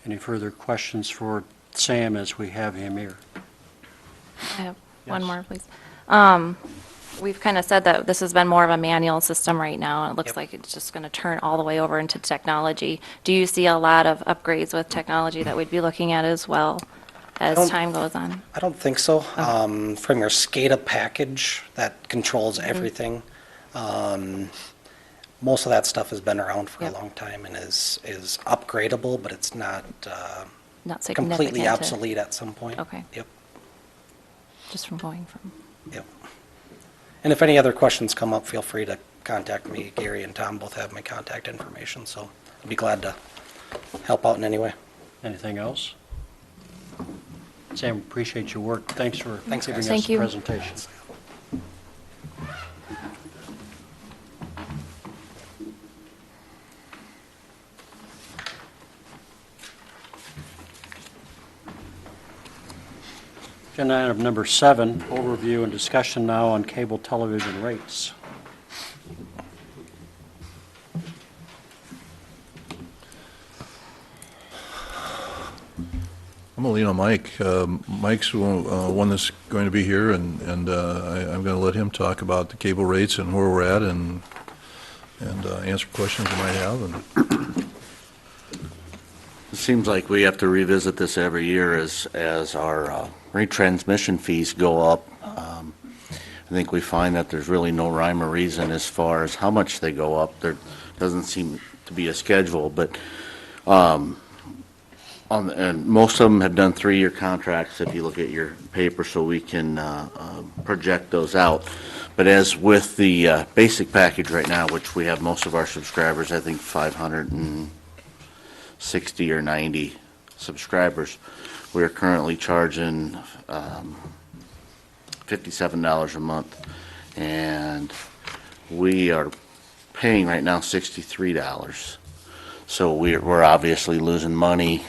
Any further questions for Sam as we have him here? I have one Yes. more, please. we've kind of said that this has been more of a manual system right now, and it looks Yep. like it's just going to turn all the way over into technology. Do you see a lot of upgrades with technology that we'd be looking at as well as don't- time goes on? I don't think so. From your SCADA package that controls everything, most of that stuff has been around for a Yep. long time and is upgradable, but it's not Not significant completely to- obsolete at some point. Okay. Yep, Just from going from, yep. And if any other questions come up, feel free to contact me. Gary and Tom both have my contact information, so I'd be glad to help out in any way. Anything else? Sam, appreciate your work. Thanks for Thanks, giving guys. us Thank the you. presentation. Agenda item number 7, overview and discussion now on cable television rates. I'm going to lean on Mike. Mike's one that's going to be here, and I'm going to let him talk about the cable rates and where we're at, and answer questions you might have. And It seems like we have to revisit this every year as our retransmission fees go up. I think we find that there's really no rhyme or reason as far as how much they go up. There doesn't seem to be a schedule, but and most of them have done 3-year contracts if you look at your paper, so we can project those out. But as with the basic package right now, which we have most of our subscribers, I think 560 or 90 subscribers, we are currently charging $57 a month, and we are paying right now $63. So we're obviously losing money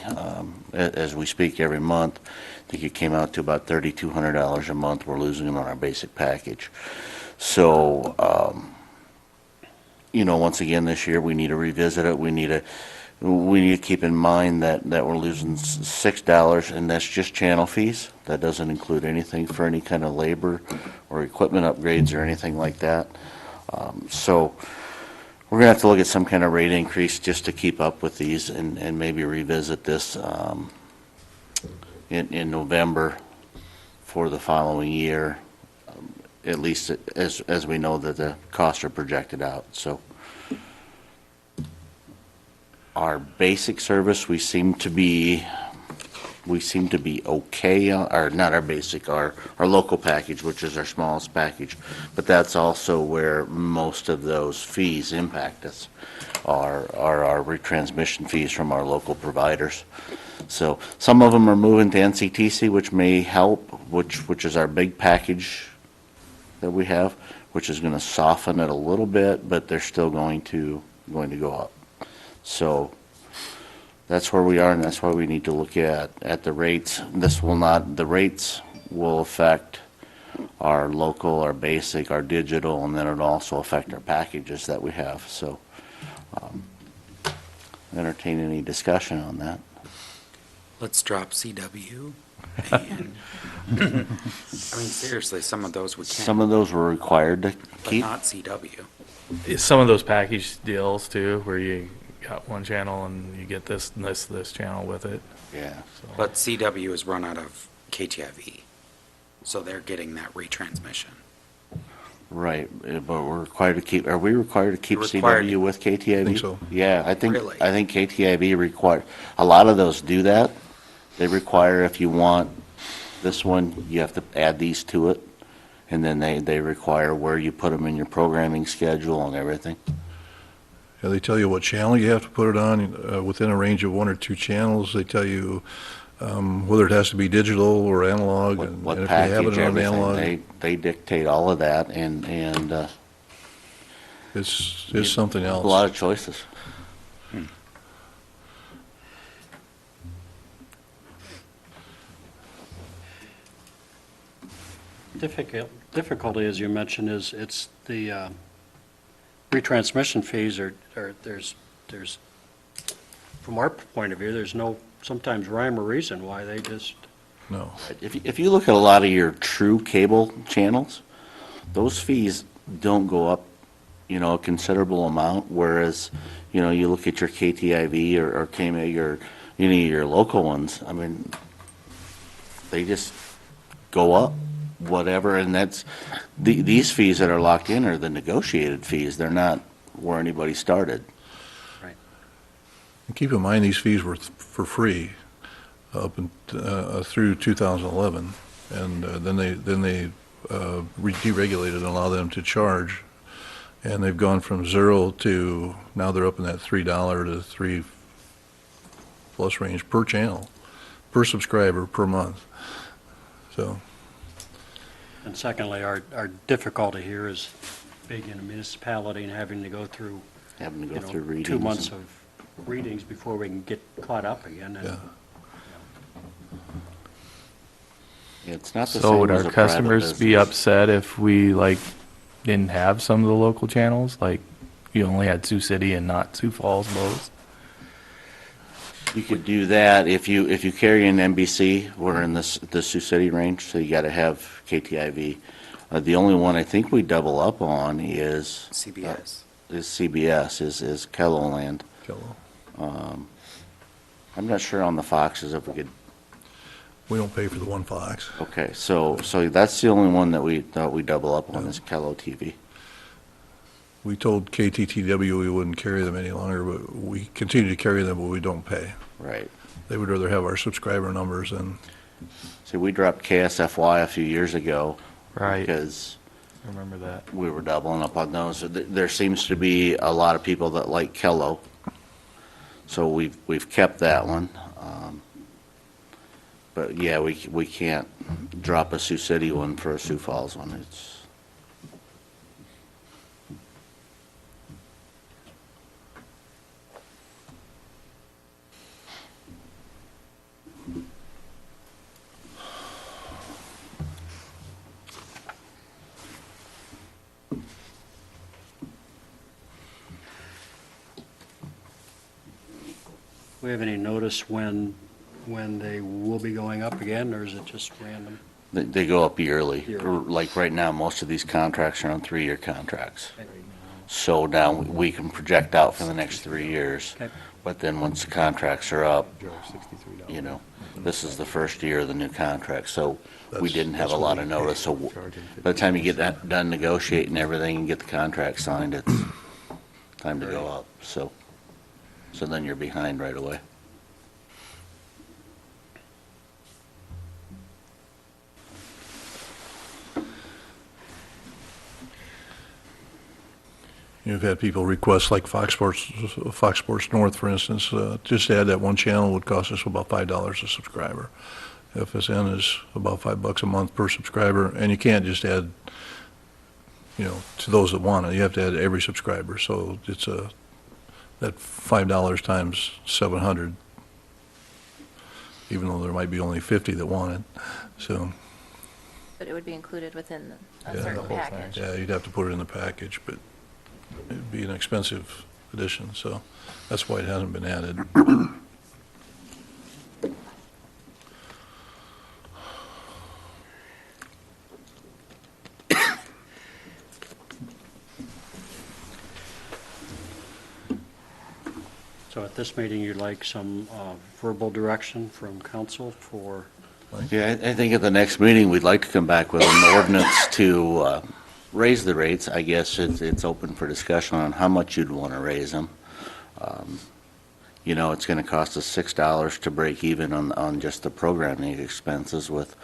as we speak every month. I think it came out to about $3,200 a month we're losing on our basic package. So, once again this year we need to revisit it. We need to keep in mind that we're losing $6, and that's just channel fees. That doesn't include anything for any kind of labor or equipment upgrades or anything like that. So we're going to have to look at some kind of rate increase just to keep up with these, and maybe revisit this in November for the following year, at least as we know that the costs are projected out. So our basic service, we seem to be okay, or not our basic, our local package, which is our smallest package, but that's also where most of those fees impact us, are our retransmission fees from our local providers. So some of them are moving to NCTC, which may help, which is our big package that we have, which is going to soften it a little bit, but they're still going to go up. So that's where we are, and that's why we need to look at the rates. The rates will affect our local, our basic, our digital, and then it'll also affect our packages that we have. So entertain any discussion on that. Let's drop CW. And I mean, seriously, some of those we can't, Some of those we're required to but keep. not CW. Some of those package deals too, where you got one channel and you get this and this channel with it. Yeah. So But CW is run out of KTIV, so they're getting that retransmission. Right, but we're required to keep, are we required to keep You're required CW with KTIV? I think so. Yeah, I think Really? KTIV require, a lot of those do that. They require, if you want this one, you have to add these to it, and then they require where you put them in your programming schedule and everything. Yeah, they tell you what channel you have to put it on, within a range of 1 or 2 channels. They tell you whether it has to be digital or analog, and What if you have package, it on analog, everything, they dictate all of that, and it's something else. a lot of choices. Difficulty, as you mentioned, is it's the retransmission fees there's, from our point of view, there's no sometimes rhyme or reason why they just, No. If you look at a lot of your true cable channels, those fees don't go up, a considerable amount, whereas, you look at your KTIV or KMIG or any of your local ones, I mean, they just go up, whatever, and these fees that are locked in are the negotiated fees. They're not where anybody started. And keep in mind, these fees were for free up through 2011, and then they deregulated and allowed them to charge, and they've gone from 0 to now they're up in that $3 to $3+ range per channel, per subscriber per month. So. And secondly, our difficulty here is being in a municipality and having to go through, readings. 2 months of readings before we can get caught up again. And Yeah. It's not the So same would as our a private customers be business. upset if we didn't have some of the local channels? Like you only had Sioux City and not Sioux Falls, Lowe's? You could do that if you carry an NBC. We're in the Sioux City range, so you got to have KTIV. The only one I think we double up on is CBS. is Kelloland. I'm not sure on the Foxes if we could. We don't pay for the one Fox. Okay, so that's the only one that we double up on is Kello TV. We told KTTW we wouldn't carry them any longer, but we continue to carry them, but we don't pay. Right. They would rather have our subscriber numbers than, See, we dropped KSFY a few years ago. Right. Because I remember that. we were doubling up on those. There seems to be a lot of people that like Kello, so we've kept that one. But yeah, we can't drop a Sioux City one for a Sioux Falls one. It's we have any notice when they will be going up again, or is it just random? They go up yearly. Yearly. Like right now, most of these contracts are on 3-year contracts. So now we can project out for the next 3 years. Okay. But then once the contracts are up, this is the first year of the new contract. So we didn't have a lot of notice. So by the time you get that done negotiating everything and get the contract signed, it's time to go up. So then you're behind right away. you've had people request, like Fox Sports North, for instance, just to add that one channel would cost us about $5 a subscriber. FSN is about $5 a month per subscriber, and you can't just add, to those that want it. You have to add every subscriber, so it's that $5 times 700, even though there might be only 50 that want it, so. But it would be included within a Yeah. certain package. Yeah, you'd have to put it in the package, but it'd be an expensive addition, so that's why it hasn't been added. So at this meeting, you'd like some verbal direction from council for, Yeah, I think at the next meeting, we'd like to come back with an ordinance to raise the rates. I guess it's open for discussion on how much you'd want to raise them. It's going to cost us $6 to break even on just the programming expenses with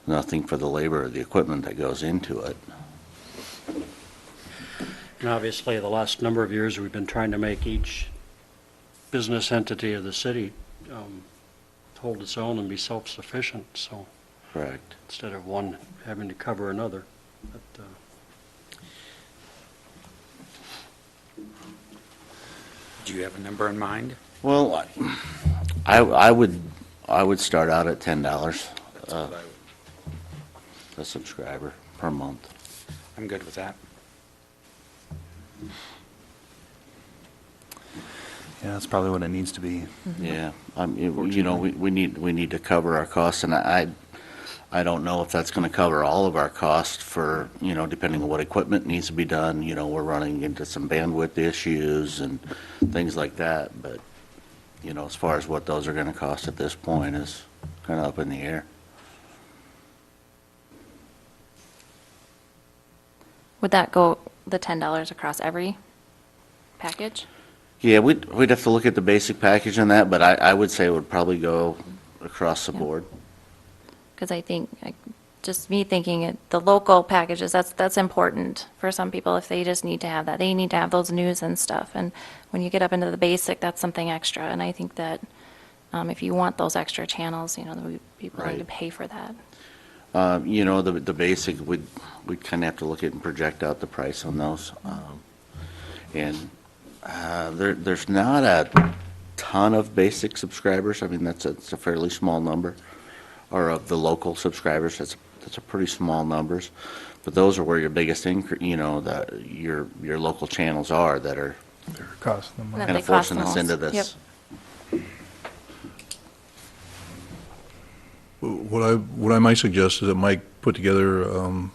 nothing for the labor or the equipment that goes into it. and obviously, the last number of years, we've been trying to make each business entity of the city hold its own and be self-sufficient, so Correct. instead of one having to cover another. But, Do you have a number in mind? Well, I would start out at $10 a subscriber per month. I'm good with that. Yeah, that's probably what it needs to be. Yeah, we need to cover our costs, and I don't know if that's going to cover all of our costs for, depending on what equipment needs to be done. We're running into some bandwidth issues and things like that, but, as far as what those are going to cost at this point is kind of up in the air. Would that go the $10 across every package? Yeah, we'd have to look at the basic package on that, but I would say it would probably go across the board. Because I think, just me thinking, the local packages, that's important for some people if they just need to have that. They need to have those news and stuff. And when you get up into the basic, that's something extra. And I think that if you want those extra channels, we'd be willing to pay for that. The basic, we'd kind of have to look at and project out the price on those. There's not a ton of basic subscribers. I mean, that's a fairly small number. Or of the local subscribers, that's a pretty small numbers. But those are where your biggest increase, your local channels are that are Costing them money. And kind they of cost forcing the us most. into this. Yep. What I might suggest is that Mike put together an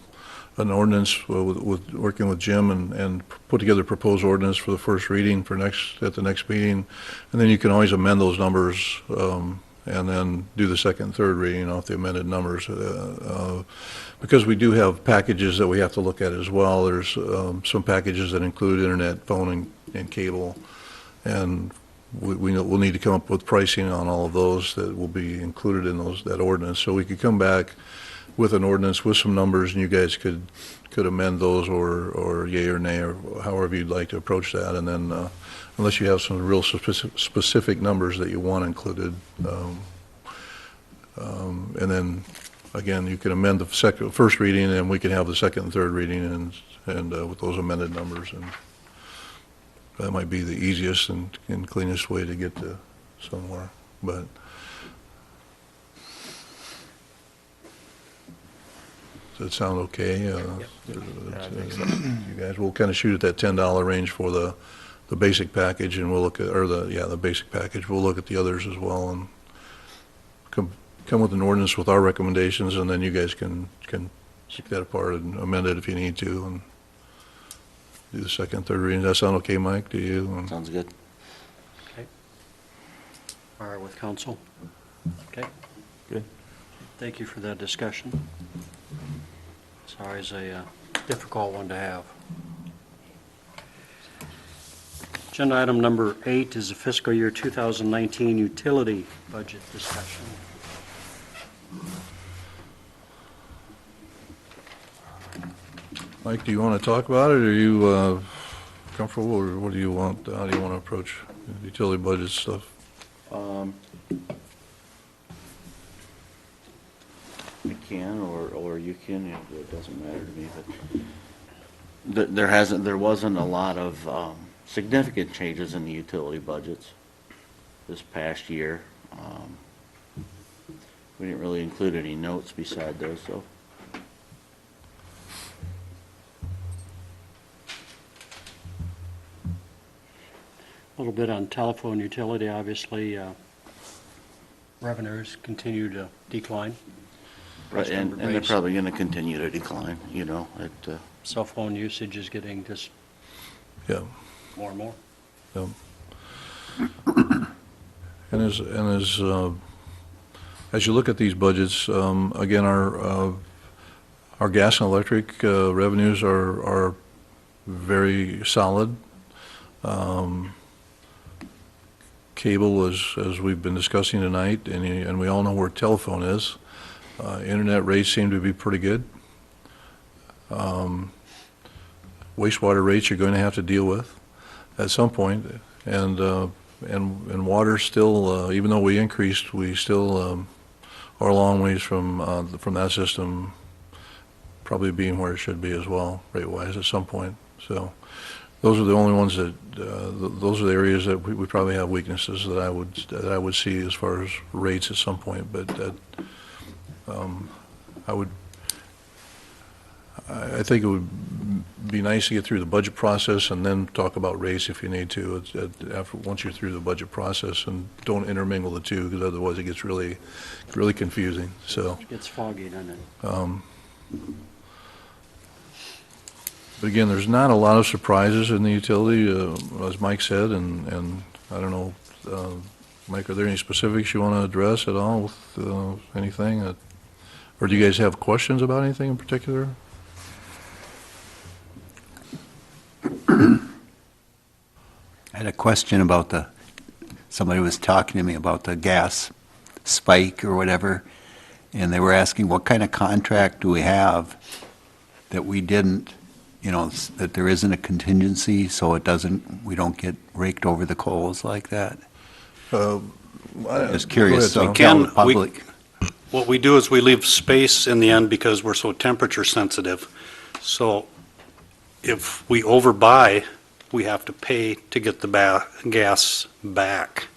ordinance with working with Jim and put together a proposed ordinance for the first reading at the next meeting, and then you can always amend those numbers and then do the second and third reading off the amended numbers. Because we do have packages that we have to look at as well. There's some packages that include internet, phone, and cable, and we'll need to come up with pricing on all of those that will be included in that ordinance. So we could come back with an ordinance with some numbers, and you guys could amend those or yay or nay, or however you'd like to approach that. And then, unless you have some real specific numbers that you want included, and then, again, you can amend the first reading, and we can have the second and third reading and with those amended numbers. And that might be the easiest and cleanest way to get to somewhere, but. Does that sound okay? You guys will kind of shoot at that $10 range for the basic package, and we'll look at, the basic package. We'll look at the others as well and come with an ordinance with our recommendations, and then you guys can pick that apart and amend it if you need to, and do the second, third reading. Does that sound okay, Mike, to you? Sounds good. Okay. All right, with council? Okay. Good. Thank you for that discussion. It's always a difficult one to have. Agenda item number 8 is the fiscal year 2019 utility budget discussion. Mike, do you want to talk about it, or are you comfortable, or what do you want, how do you want to approach utility budget stuff? I can, or you can, it doesn't matter to me, but there wasn't a lot of significant changes in the utility budgets this past year. We didn't really include any notes beside those, though. A little bit on telephone utility, obviously, revenues continue to decline. Right, and Customer they're base. probably going to continue to decline, Cell phone usage is getting just Yeah. more and more. Yeah. And as you look at these budgets, again, our gas and electric revenues are very solid. Cable, as we've been discussing tonight, and we all know where telephone is. Internet rates seem to be pretty good. Wastewater rates you're going to have to deal with at some point, and water still, even though we increased, we still are a long ways from that system probably being where it should be as well, rate-wise, at some point. So those are the only ones that those are the areas that we probably have weaknesses that I would see as far as rates at some point. But I think it would be nice to get through the budget process and then talk about race if you need to, once you're through the budget process, and don't intermingle the two, because otherwise it gets really, really confusing, so. It gets foggy, doesn't it? But again, there's not a lot of surprises in the utility, as Mike said, and I don't know, Mike, are there any specifics you want to address at all with anything? Or do you guys have questions about anything in particular? I had a question about somebody was talking to me about the gas spike or whatever, and they were asking what kind of contract do we have that we didn't, that there isn't a contingency, so we don't get raked over the coals like that? Just curious, so tell the public. What we do is we leave space in the end because we're so temperature sensitive. So if we overbuy, we have to pay to get the gas back.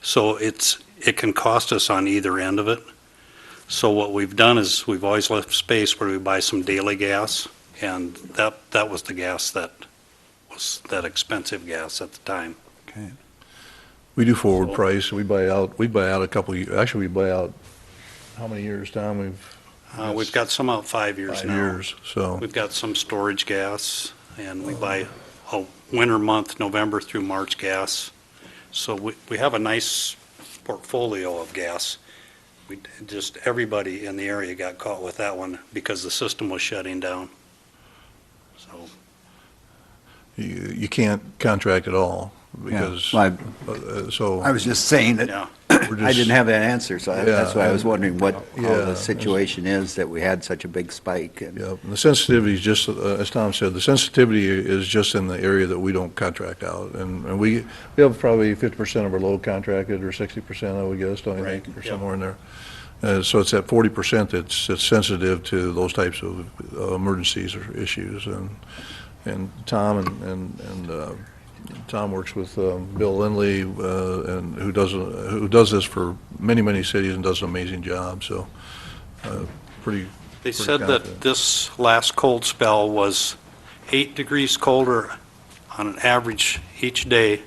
So it can cost us on either end of it. So what we've done is we've always left space where we buy some daily gas, and that was the gas that was that expensive gas at the time. Okay. We do forward price, we buy out a couple, actually, we buy out, how many years, Tom? We've got some out 5 years now. 5 years, so. We've got some storage gas, and we buy a winter month, November through March gas. So we have a nice portfolio of gas. Everybody in the area got caught with that one because the system was shutting down. So You can't contract at all, because, so. I was just saying that yeah. I didn't have that answer, so that's why I was and- wondering how Yeah, the situation is that we had such a big spike. And Yeah, and the sensitivity is just, as Tom said, the sensitivity is just in the area that we don't contract out. And we have probably 50% of our load contracted, or 60%, I would guess, don't you think, or Right, yeah. somewhere in there. So it's that 40% that's sensitive to those types of emergencies or issues. And Tom and Tom works with Bill Lindley, and who does this for many, many cities and does an amazing job, so pretty. They pretty said confident. that this last cold spell was 8 degrees colder on an average each day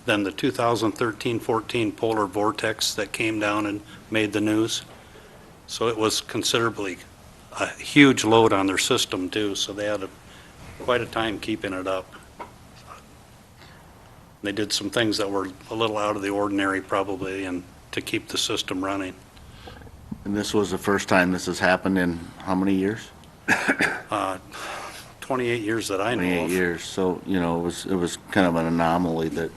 than the 2013-14 polar vortex that came down and made the news. So it was considerably a huge load on their system too, so they had quite a time keeping it up. They did some things that were a little out of the ordinary probably, and to keep the system running. And this was the first time this has happened in how many years? 28 years that I know of. 28 years, so, it was kind of an anomaly that.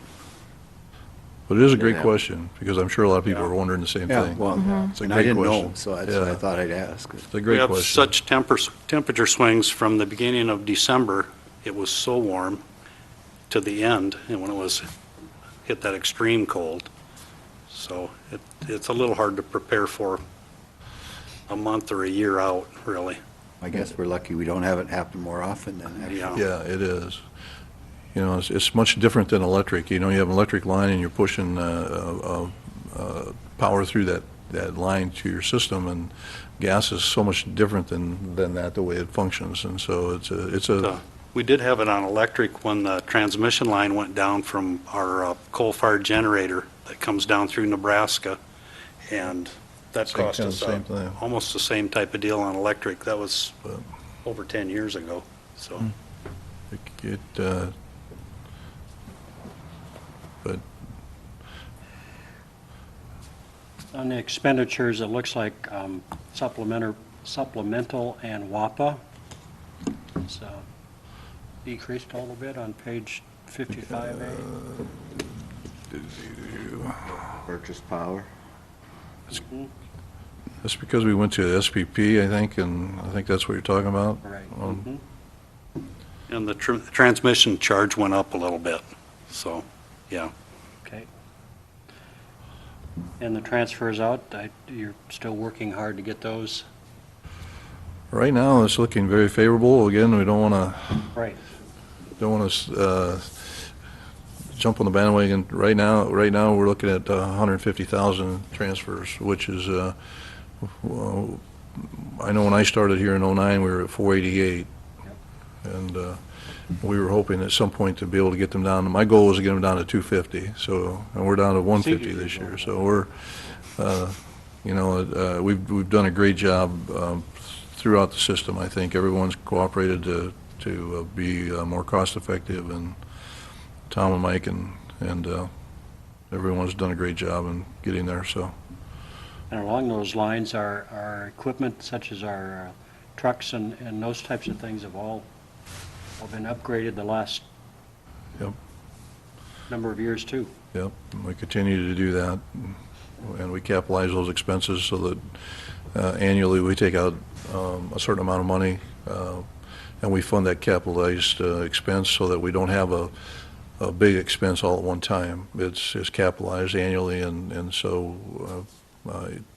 But it is a great Yeah. question, because I'm sure a lot of people are wondering the same Yeah, thing. well, It's a and I great didn't know, question. so that's why I Yeah. thought I'd ask. It's a We great have question. such temperature swings from the beginning of December. It was so warm to the end, and when it was hit that extreme cold. So it's a little hard to prepare for a month or a year out, really. I guess we're lucky we don't have it happen more often than actually. Yeah. Yeah, it is. It's much different than electric. You have an electric line and you're pushing power through that line to your system, and gas is so much different than that, the way it functions. And so it's a We did have it on electric when the transmission line went down from our coal-fired generator that comes down through Nebraska, and that Same cost kind of us same thing. almost the same type of deal on electric. That was over 10 years ago, so. But On the expenditures, it looks like supplemental and WAPA. It's decreased a little bit on page 55A. Purchase power. that's because we went to SPP, I think, and I think that's what you're talking about. Right. And the transmission charge went up a little bit, so, yeah. Okay. And the transfers out, you're still working hard to get those? Right now, it's looking very favorable. Again, we don't want Right. to jump on the bandwagon. Right now, we're looking at 150,000 transfers, which is, I know when I started here in '09, we were at 488. And we were hoping at some point to be able to get them down. My goal was to get them down to 250, so, and we're down to 150 this year. So we're, we've done a great job throughout the system. I think everyone's cooperated to be more cost-effective, and Tom and Mike and everyone's done a great job in getting there, so. And along those lines, our equipment, such as our trucks and those types of things, have all been upgraded the last Yep. number of years, too. Yep, and we continue to do that, and we capitalize those expenses so that annually we take out a certain amount of money, and we fund that capitalized expense so that we don't have a big expense all at one time. It's capitalized annually, and so,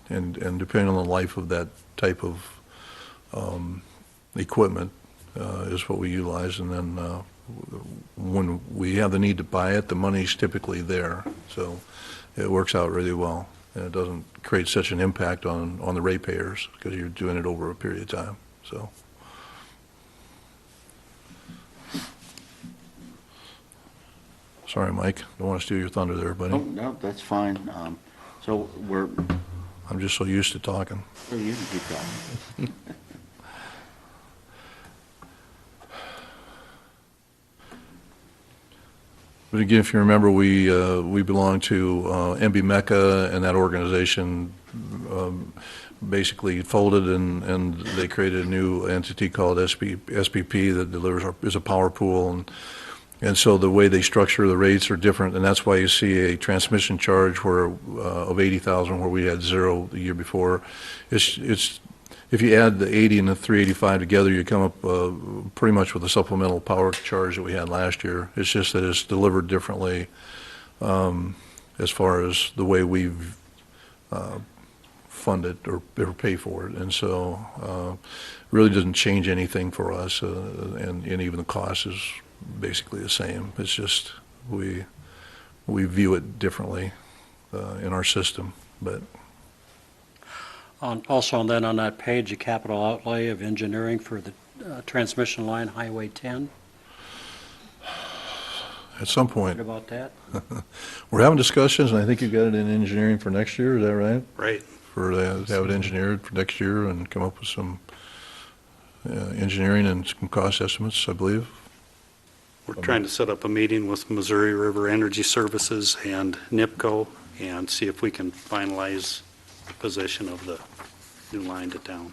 and depending on the life of that type of equipment is what we utilize, and then when we have the need to buy it, the money's typically there, so it works out really well, and it doesn't create such an impact on the ratepayers because you're doing it over a period of time, so. Sorry, Mike, don't want to steal your thunder there, buddy. Oh, no, that's fine. So I'm just so used to talking. you can keep going. But again, if you remember, we belong to MB Mecca, and that organization basically folded, and they created a new entity called SPP that is a power pool, and so the way they structure the rates are different, and that's why you see a transmission charge of 80,000 where we had 0 the year before. It's if you add the 80 and the 385 together, you come up pretty much with a supplemental power charge that we had last year. It's just that it's delivered differently as far as the way we've fund it or pay for it, and so really doesn't change anything for us, and even the cost is basically the same. It's just we view it differently in our system, but. Also, then on that page, a capital outlay of engineering for the transmission line, Highway 10. At some point. What about that? We're having discussions, and I think you got it in engineering for next year, is that right? Right. To have it engineered for next year and come up with some engineering and some cost estimates, I believe. We're trying to set up a meeting with Missouri River Energy Services and NIPCO and see if we can finalize the position of the new line to town.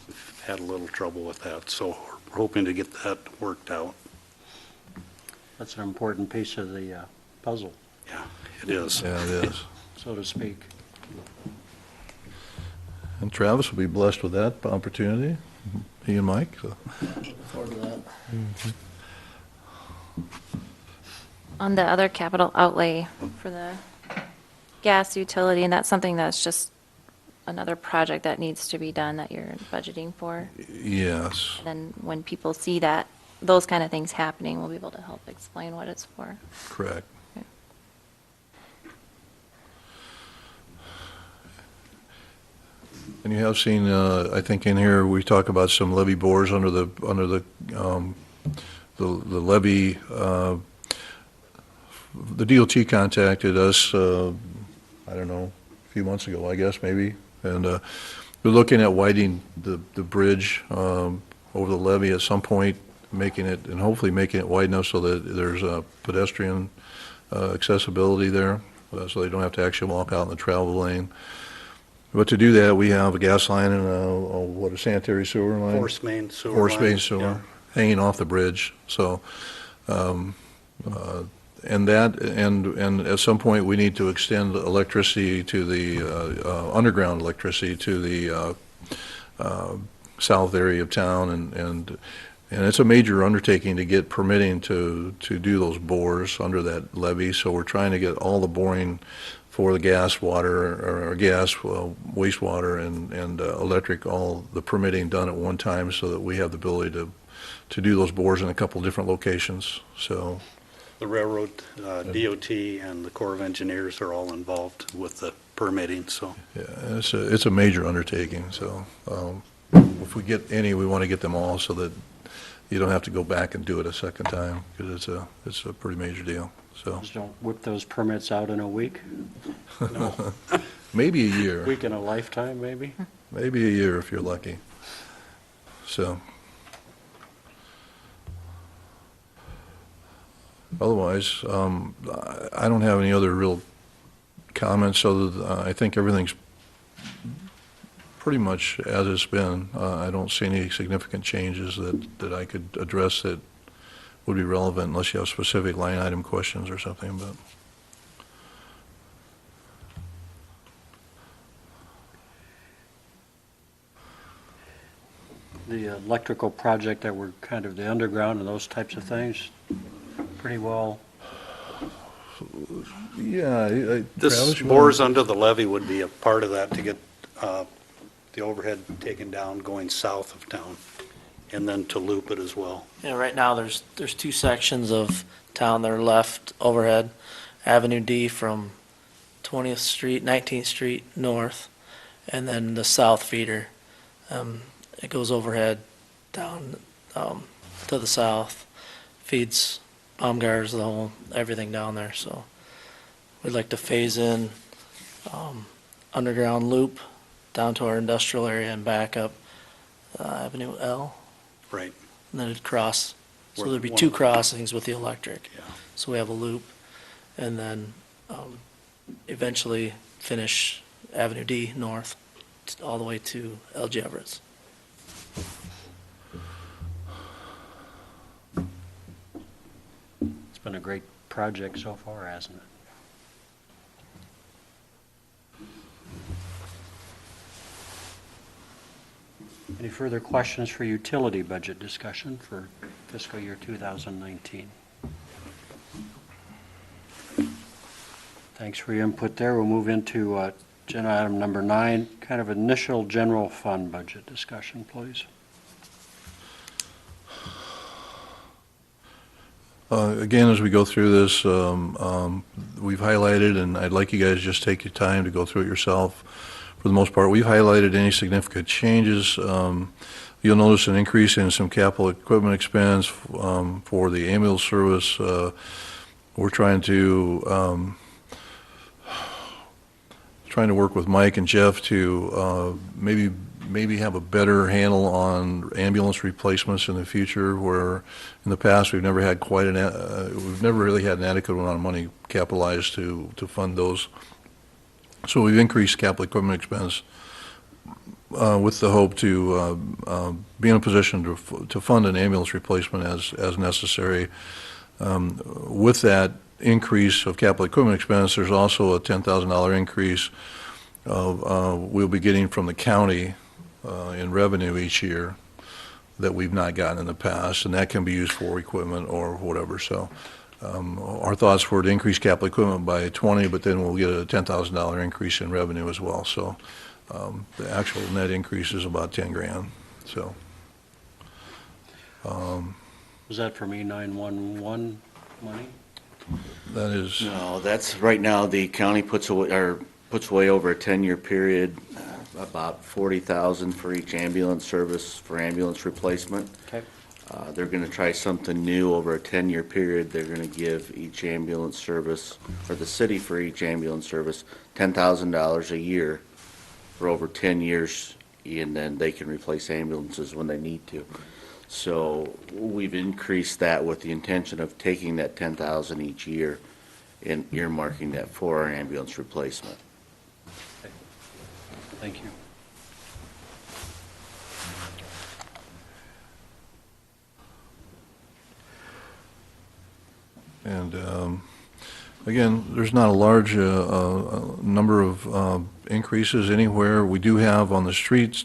We've had a little trouble with that, so we're hoping to get that worked out. That's an important piece of the puzzle, Yeah, it is. Yeah, it is. so to speak. And Travis will be blessed with that opportunity, he and Mike. So. Forward to that. On the other capital outlay for the gas utility, and that's something that's just another project that needs to be done that you're budgeting for. Yes. And then when people see that, those kind of things happening, we'll be able to help explain what it's for. Correct. Okay. And you have seen, I think in here, we talk about some levee bores under the levee. The DOT contacted us, I don't know, a few months ago, I guess, maybe, and we're looking at widening the bridge over the levee at some point, making it, and hopefully making it wide enough so that there's pedestrian accessibility there, so they don't have to actually walk out in the travel lane. But to do that, we have a gas line and a sanitary sewer line? Force main sewer Force line, main sewer, yeah. hanging off the bridge, so, and at some point, we need to extend electricity to the, underground electricity to the south area of town, and it's a major undertaking to get permitting to do those bores under that levee, so we're trying to get all the boring for the gas, water, or gas, wastewater, and electric, all the permitting done at one time so that we have the ability to do those bores in a couple different locations, so. The railroad, DOT, and the Corps of Engineers are all involved with the permitting, so. Yeah, it's a major undertaking, so if we get any, we want to get them all so that you don't have to go back and do it a second time, because it's a pretty major deal, so. Just don't whip those permits out in a week? No. Maybe a year. Week in a lifetime, maybe? Maybe a year if you're lucky. So. Otherwise, I don't have any other real comments other than, I think everything's pretty much as it's been. I don't see any significant changes that I could address that would be relevant unless you have specific line item questions or something, but. The electrical project that were kind of the underground and those types of things, pretty well. Yeah. This Travis, you bores wanna- under the levee would be a part of that to get the overhead taken down going south of town, and then to loop it as well. Yeah, right now, there's two sections of town that are left overhead. Avenue D from 20th Street, 19th Street north, and then the south feeder. It goes overhead down to the south, feeds Baumgars, the whole, everything down there, so we'd like to phase in underground loop down to our industrial area and back up Avenue L. Right. And then it'd cross, so Where there'd be one two of the- crossings with the electric. Yeah. So we have a loop, and then eventually finish Avenue D north, all the way to LG Everett's. It's been a great project so far, hasn't it? Any further questions for utility budget discussion for fiscal year 2019? Thanks for your input there. We'll move into agenda item number 9, kind of initial general fund budget discussion, please. Again, as we go through this, we've highlighted, and I'd like you guys to just take your time to go through it yourself. For the most part, we've highlighted any significant changes. You'll notice an increase in some capital equipment expense for the ambulance service. We're trying to work with Mike and Jeff to maybe have a better handle on ambulance replacements in the future, where in the past we've never had we've never really had an adequate amount of money capitalized to fund those. So we've increased capital equipment expense with the hope to be in a position to fund an ambulance replacement as necessary. With that increase of capital equipment expense, there's also a $10,000 increase we'll be getting from the county in revenue each year that we've not gotten in the past, and that can be used for equipment or whatever. So our thoughts were to increase capital equipment by 20, but then we'll get a $10,000 increase in revenue as well. So the actual net increase is about 10 grand. So Was that from E911 money? that is. No, that's, right now, the county puts away over a 10-year period, about $40,000 for each ambulance service for ambulance replacement. Okay. They're going to try something new over a 10-year period. They're going to give each ambulance service, or the city for each ambulance service, $10,000 a year for over 10 years, and then they can replace ambulances when they need to. So we've increased that with the intention of taking that $10,000 each year and earmarking that for our ambulance replacement. Thank you. And again, there's not a large number of increases anywhere. We do have on the streets,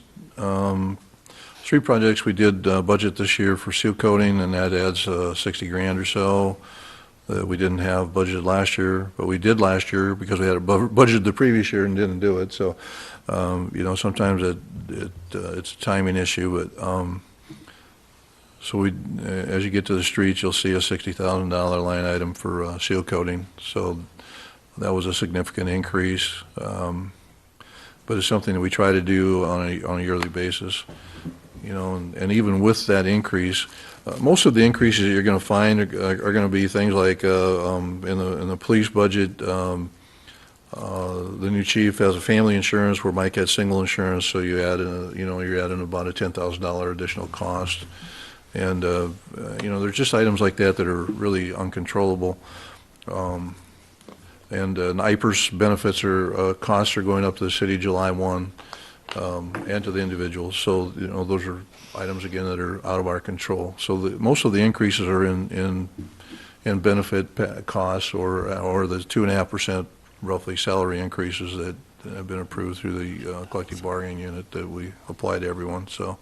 street projects, we did budget this year for seal coating, and that adds 60 grand or so that we didn't have budgeted last year, but we did last year because we had a budget the previous year and didn't do it. So, sometimes it's a timing issue, but so as you get to the streets, you'll see a $60,000 line item for seal coating. So that was a significant increase, but it's something that we try to do on a yearly basis. and even with that increase, most of the increases that you're going to find are going to be things like in the police budget, the new chief has a family insurance where Mike had single insurance, so you add in, you're adding about a $10,000 additional cost. And, there's just items like that that are really uncontrollable. And NIPERS benefits costs are going up to the city July 1, and to the individuals. So, those are items, again, that are out of our control. So most of the increases are in benefit costs or the 2.5% roughly salary increases that have been approved through the collective bargaining unit that we apply to everyone. So,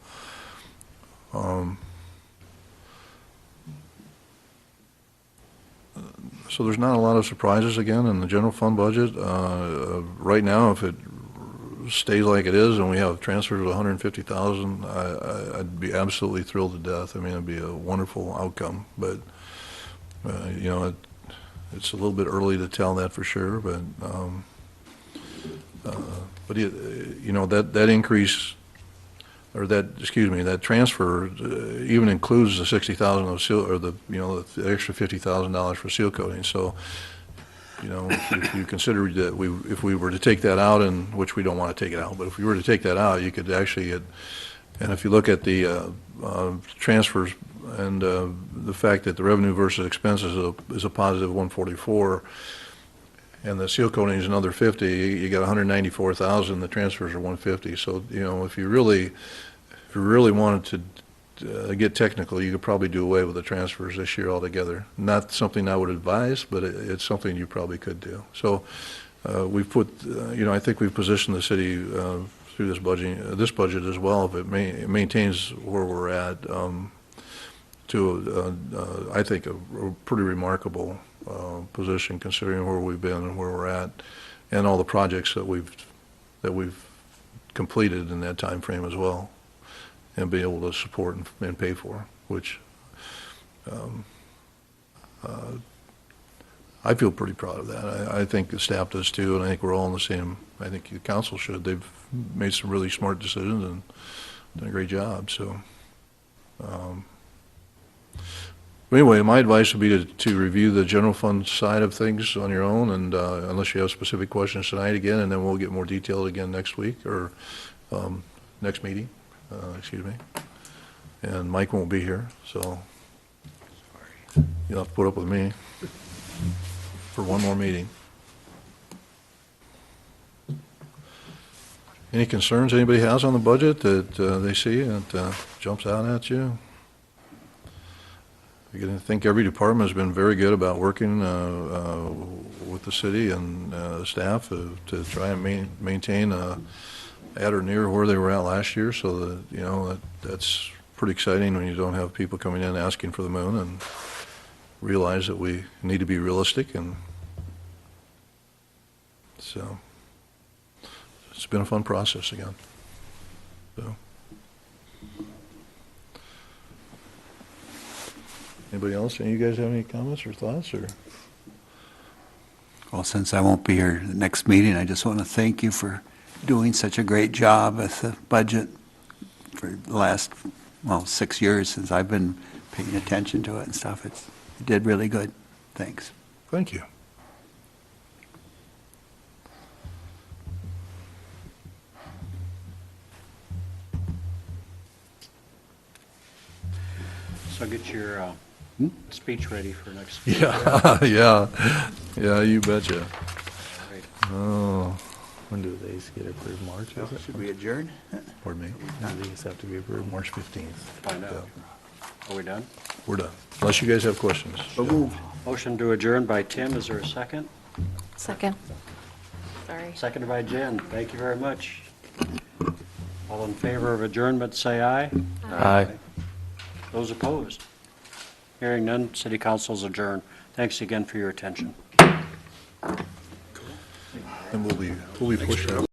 so there's not a lot of surprises, again, in the general fund budget. Right now, if it stays like it is and we have transfers of $150,000, I'd be absolutely thrilled to death. I mean, it'd be a wonderful outcome. But, it's a little bit early to tell that for sure. But that increase, or that transfer even includes the $60,000 of seal, or the extra $50,000 for seal coating. So, if you consider that if we were to take that out, and which we don't want to take it out, but if we were to take that out, you could actually get, and if you look at the transfers and the fact that the revenue versus expenses is a positive 144, and the seal coating is another 50, you got 194,000. The transfers are 150. So if you really wanted to get technical, you could probably do away with the transfers this year altogether. Not something I would advise, but it's something you probably could do. So we've put, I think we've positioned the city through this budget as well, if it maintains where we're at, to I think a pretty remarkable position considering where we've been and where we're at, and all the projects that we've completed in that time frame as well, and be able to support and pay for, which I feel pretty proud of that. I think the staff does too, and I think we're all in the same. I think the council should. They've made some really smart decisions and done a great job. So, anyway, my advice would be to review the general fund side of things on your own, and unless you have specific questions tonight again, and then we'll get more detailed again next week or next meeting. Excuse me. And Mike won't be here, so you'll have to put up with me for one more meeting. Any concerns anybody has on the budget that they see that jumps out at you? I think every department has been very good about working with the city and staff to try and maintain at or near where they were at last year. So that that's pretty exciting when you don't have people coming in asking for the moon, and realize that we need to be realistic. And so it's been a fun process again. So. Anybody else? Any of you guys have any comments or thoughts? Or? Well, since I won't be here the next meeting, I just want to thank you for doing such a great job with the budget for the last, 6 years since I've been paying attention to it and stuff. You did really good. Thanks. Thank you. So get your speech ready for next week. Yeah, you betcha. Right. Oh, When do these get approved? March, is it? Should we adjourn? pardon me. These have to be approved March 15th. Find out. Are we done? We're done. Unless you guys have questions. So moved. Motion to adjourn by Tim. Is there a second? Second. Sorry. Seconded by Jen. Thank you very much. All in favor of adjournment, say aye. Aye. Those opposed? Hearing none, city council's adjourned. Thanks again for your attention. And we'll be pushed out.